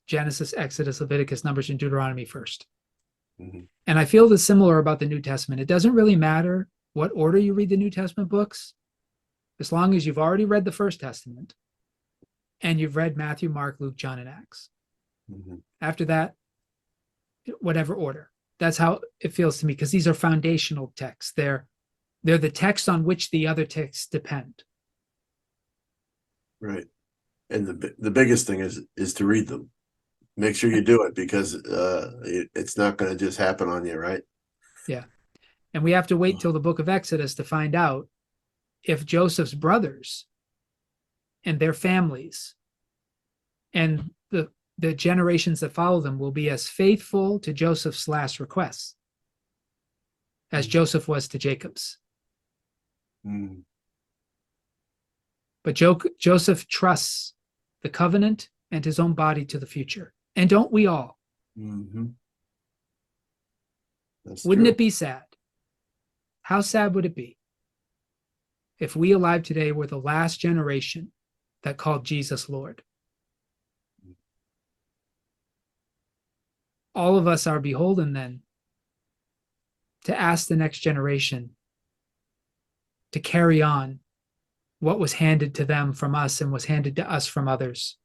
A: Genesis, Exodus, Leviticus, Numbers, and Deuteronomy first. Mm-hmm. And I feel the similar about the New Testament. It doesn't really matter what order you read the New Testament books, as long as you've already read the First Testament and you've read Matthew, Mark, Luke, John, and Acts.
B: Mhm.
A: After that, whatever order. That's how it feels to me, because these are foundational texts. They're the texts on which the other texts depend.
B: Right. And the biggest thing is to read them. Make sure you do it, because it's not going to just happen on you, right?
A: Yeah. And we have to wait till the book of Exodus to find out if Joseph's brothers and their families and the generations that follow them will be as faithful to Joseph's last requests as Joseph was to Jacob's.
B: Mm.
A: But Joseph trusts the covenant and his own body to the future. And don't we all?
B: Mm-hmm.
A: Wouldn't
B: true.
A: it be sad? How sad would it be if we alive today were the last generation that called Jesus Lord? All of us are beholden then to ask the next generation to carry on what was handed to them from us and was handed to us from others.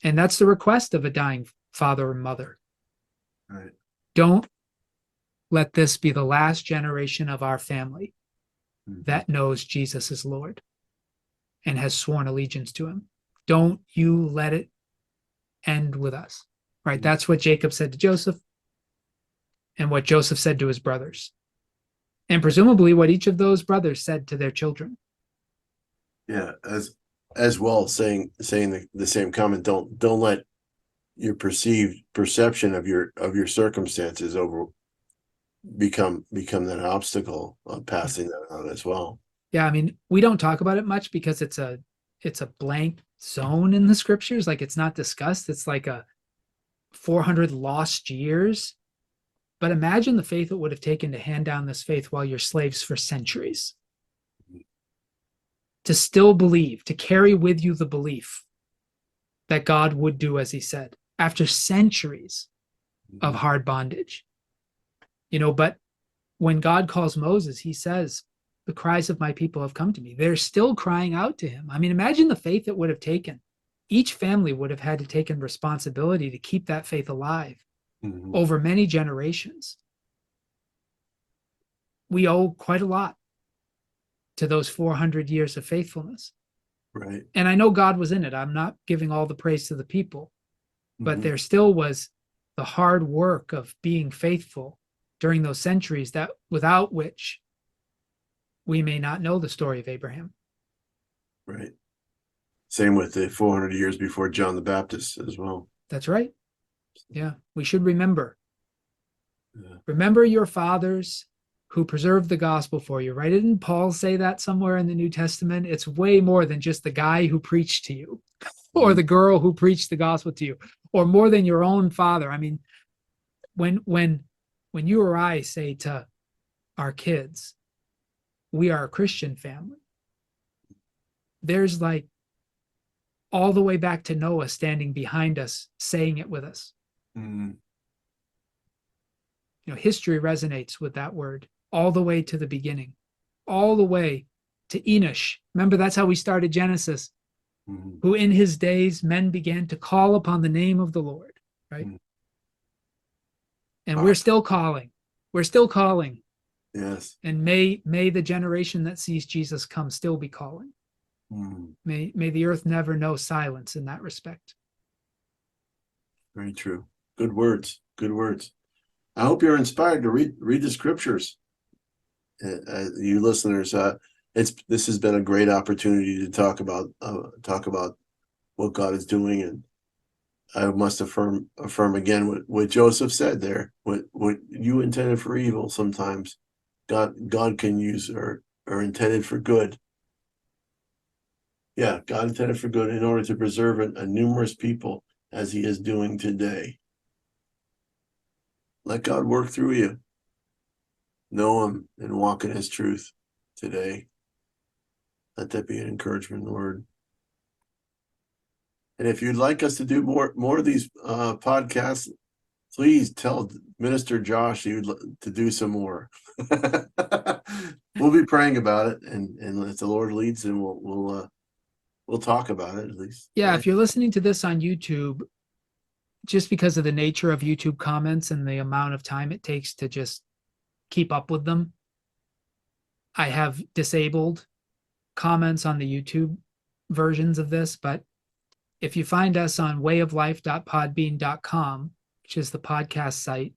A: And that's the request of a dying father and mother.
B: Right.
A: Don't let this be the last generation of our family that knows Jesus is Lord and has sworn allegiance to him. Don't you let it end with us, right? That's what Jacob said to Joseph and what Joseph said to his brothers, and presumably what each of those brothers said to their children.
B: Yeah, as well, saying the same comment. Don't let your perceived perception of your circumstances over become that obstacle of passing that on as well.
A: Yeah, I mean, we don't talk about it much because it's a blank zone in the scriptures. Like, it's not discussed. It's like a 400 lost years. But imagine the faith it would have taken to hand down this faith while you're slaves for centuries. To still believe, to carry with you the belief that God would do as he said after centuries of hard bondage. But when God calls Moses, he says, the cries of my people have come to me. They're still crying out to him. I mean, imagine the faith it would have taken. Each family would have had to take responsibility to keep that faith alive over many generations. We owe quite a lot to those 400 years of faithfulness.
B: Right.
A: And I know God was in it. I'm not giving all the praise to the people, but there still was the hard work of being faithful during those centuries, that without which we may not know the story of Abraham.
B: Right. Same with the 400 years before John the Baptist as well.
A: That's right. Yeah, we should remember. Yeah. Remember your fathers who preserved the gospel for you, right? Didn't Paul say that somewhere in the New Testament? It's way more than just the guy who preached to you or the girl who preached the gospel to you, or more than your own father. I mean, when you or I say to our kids, we are a Christian family, there's like all the way back to Noah standing behind us, saying it with us. History resonates with that word all the way to the beginning, all the way to Enosh. Remember, that's how we started Genesis, who in his days men began to call upon the name of the Lord, right? And we're still calling. We're still calling.
B: Yes.
A: And may the generation that sees Jesus come still be calling. May the earth never know silence in that respect.
B: Very true. Good words. Good words. I hope you're inspired to read the scriptures. You listeners, this has been a great opportunity to talk about what God is doing, and I must affirm again what Joseph said there. What you intended for evil, sometimes God can use or intended for good. Yeah, God intended for good in order to preserve a numerous people, as he is doing today. Let God work through you. Know him and walk in his truth today. Let that be an encouragement in the word. And if you'd like us to do more of these podcasts, please tell Minister Josh to do some more. We'll be praying about it, and if the Lord leads, then we'll we'll talk about it at least.
A: Yeah, if you're listening to this on YouTube, just because of the nature of YouTube comments and the amount of time it takes to just keep up with them, I have disabled comments on the YouTube versions of this. But if you find us on wayoflife.podbean.com, which is the podcast site,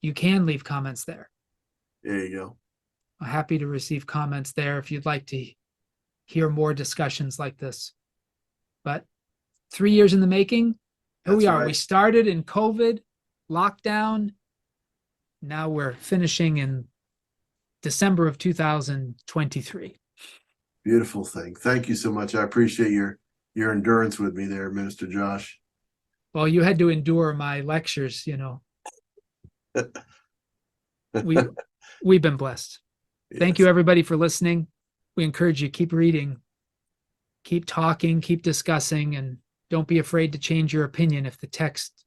A: you can leave comments there.
B: There you go.
A: I'm happy to receive comments there if you'd like to hear more discussions like this. But 3 years in the making, here we
B: That's
A: are.
B: right.
A: We started in COVID, lockdown. Now we're finishing in December of 2023.
B: Beautiful thing. Thank you so much. I appreciate your endurance with me there, Minister Josh.
A: Well, you had to endure my lectures, we've been blessed. Thank you,
B: Yes,
A: everybody, for listening. We encourage you, keep reading, keep talking, keep discussing, and don't be afraid to change your opinion if the text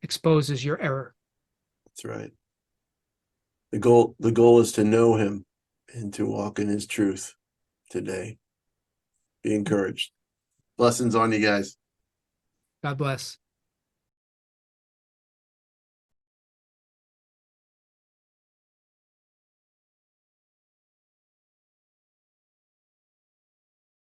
A: exposes your error.
B: that's right. The goal is to know him and to walk in his truth today. Be encouraged. Blessings on you guys.
A: God bless.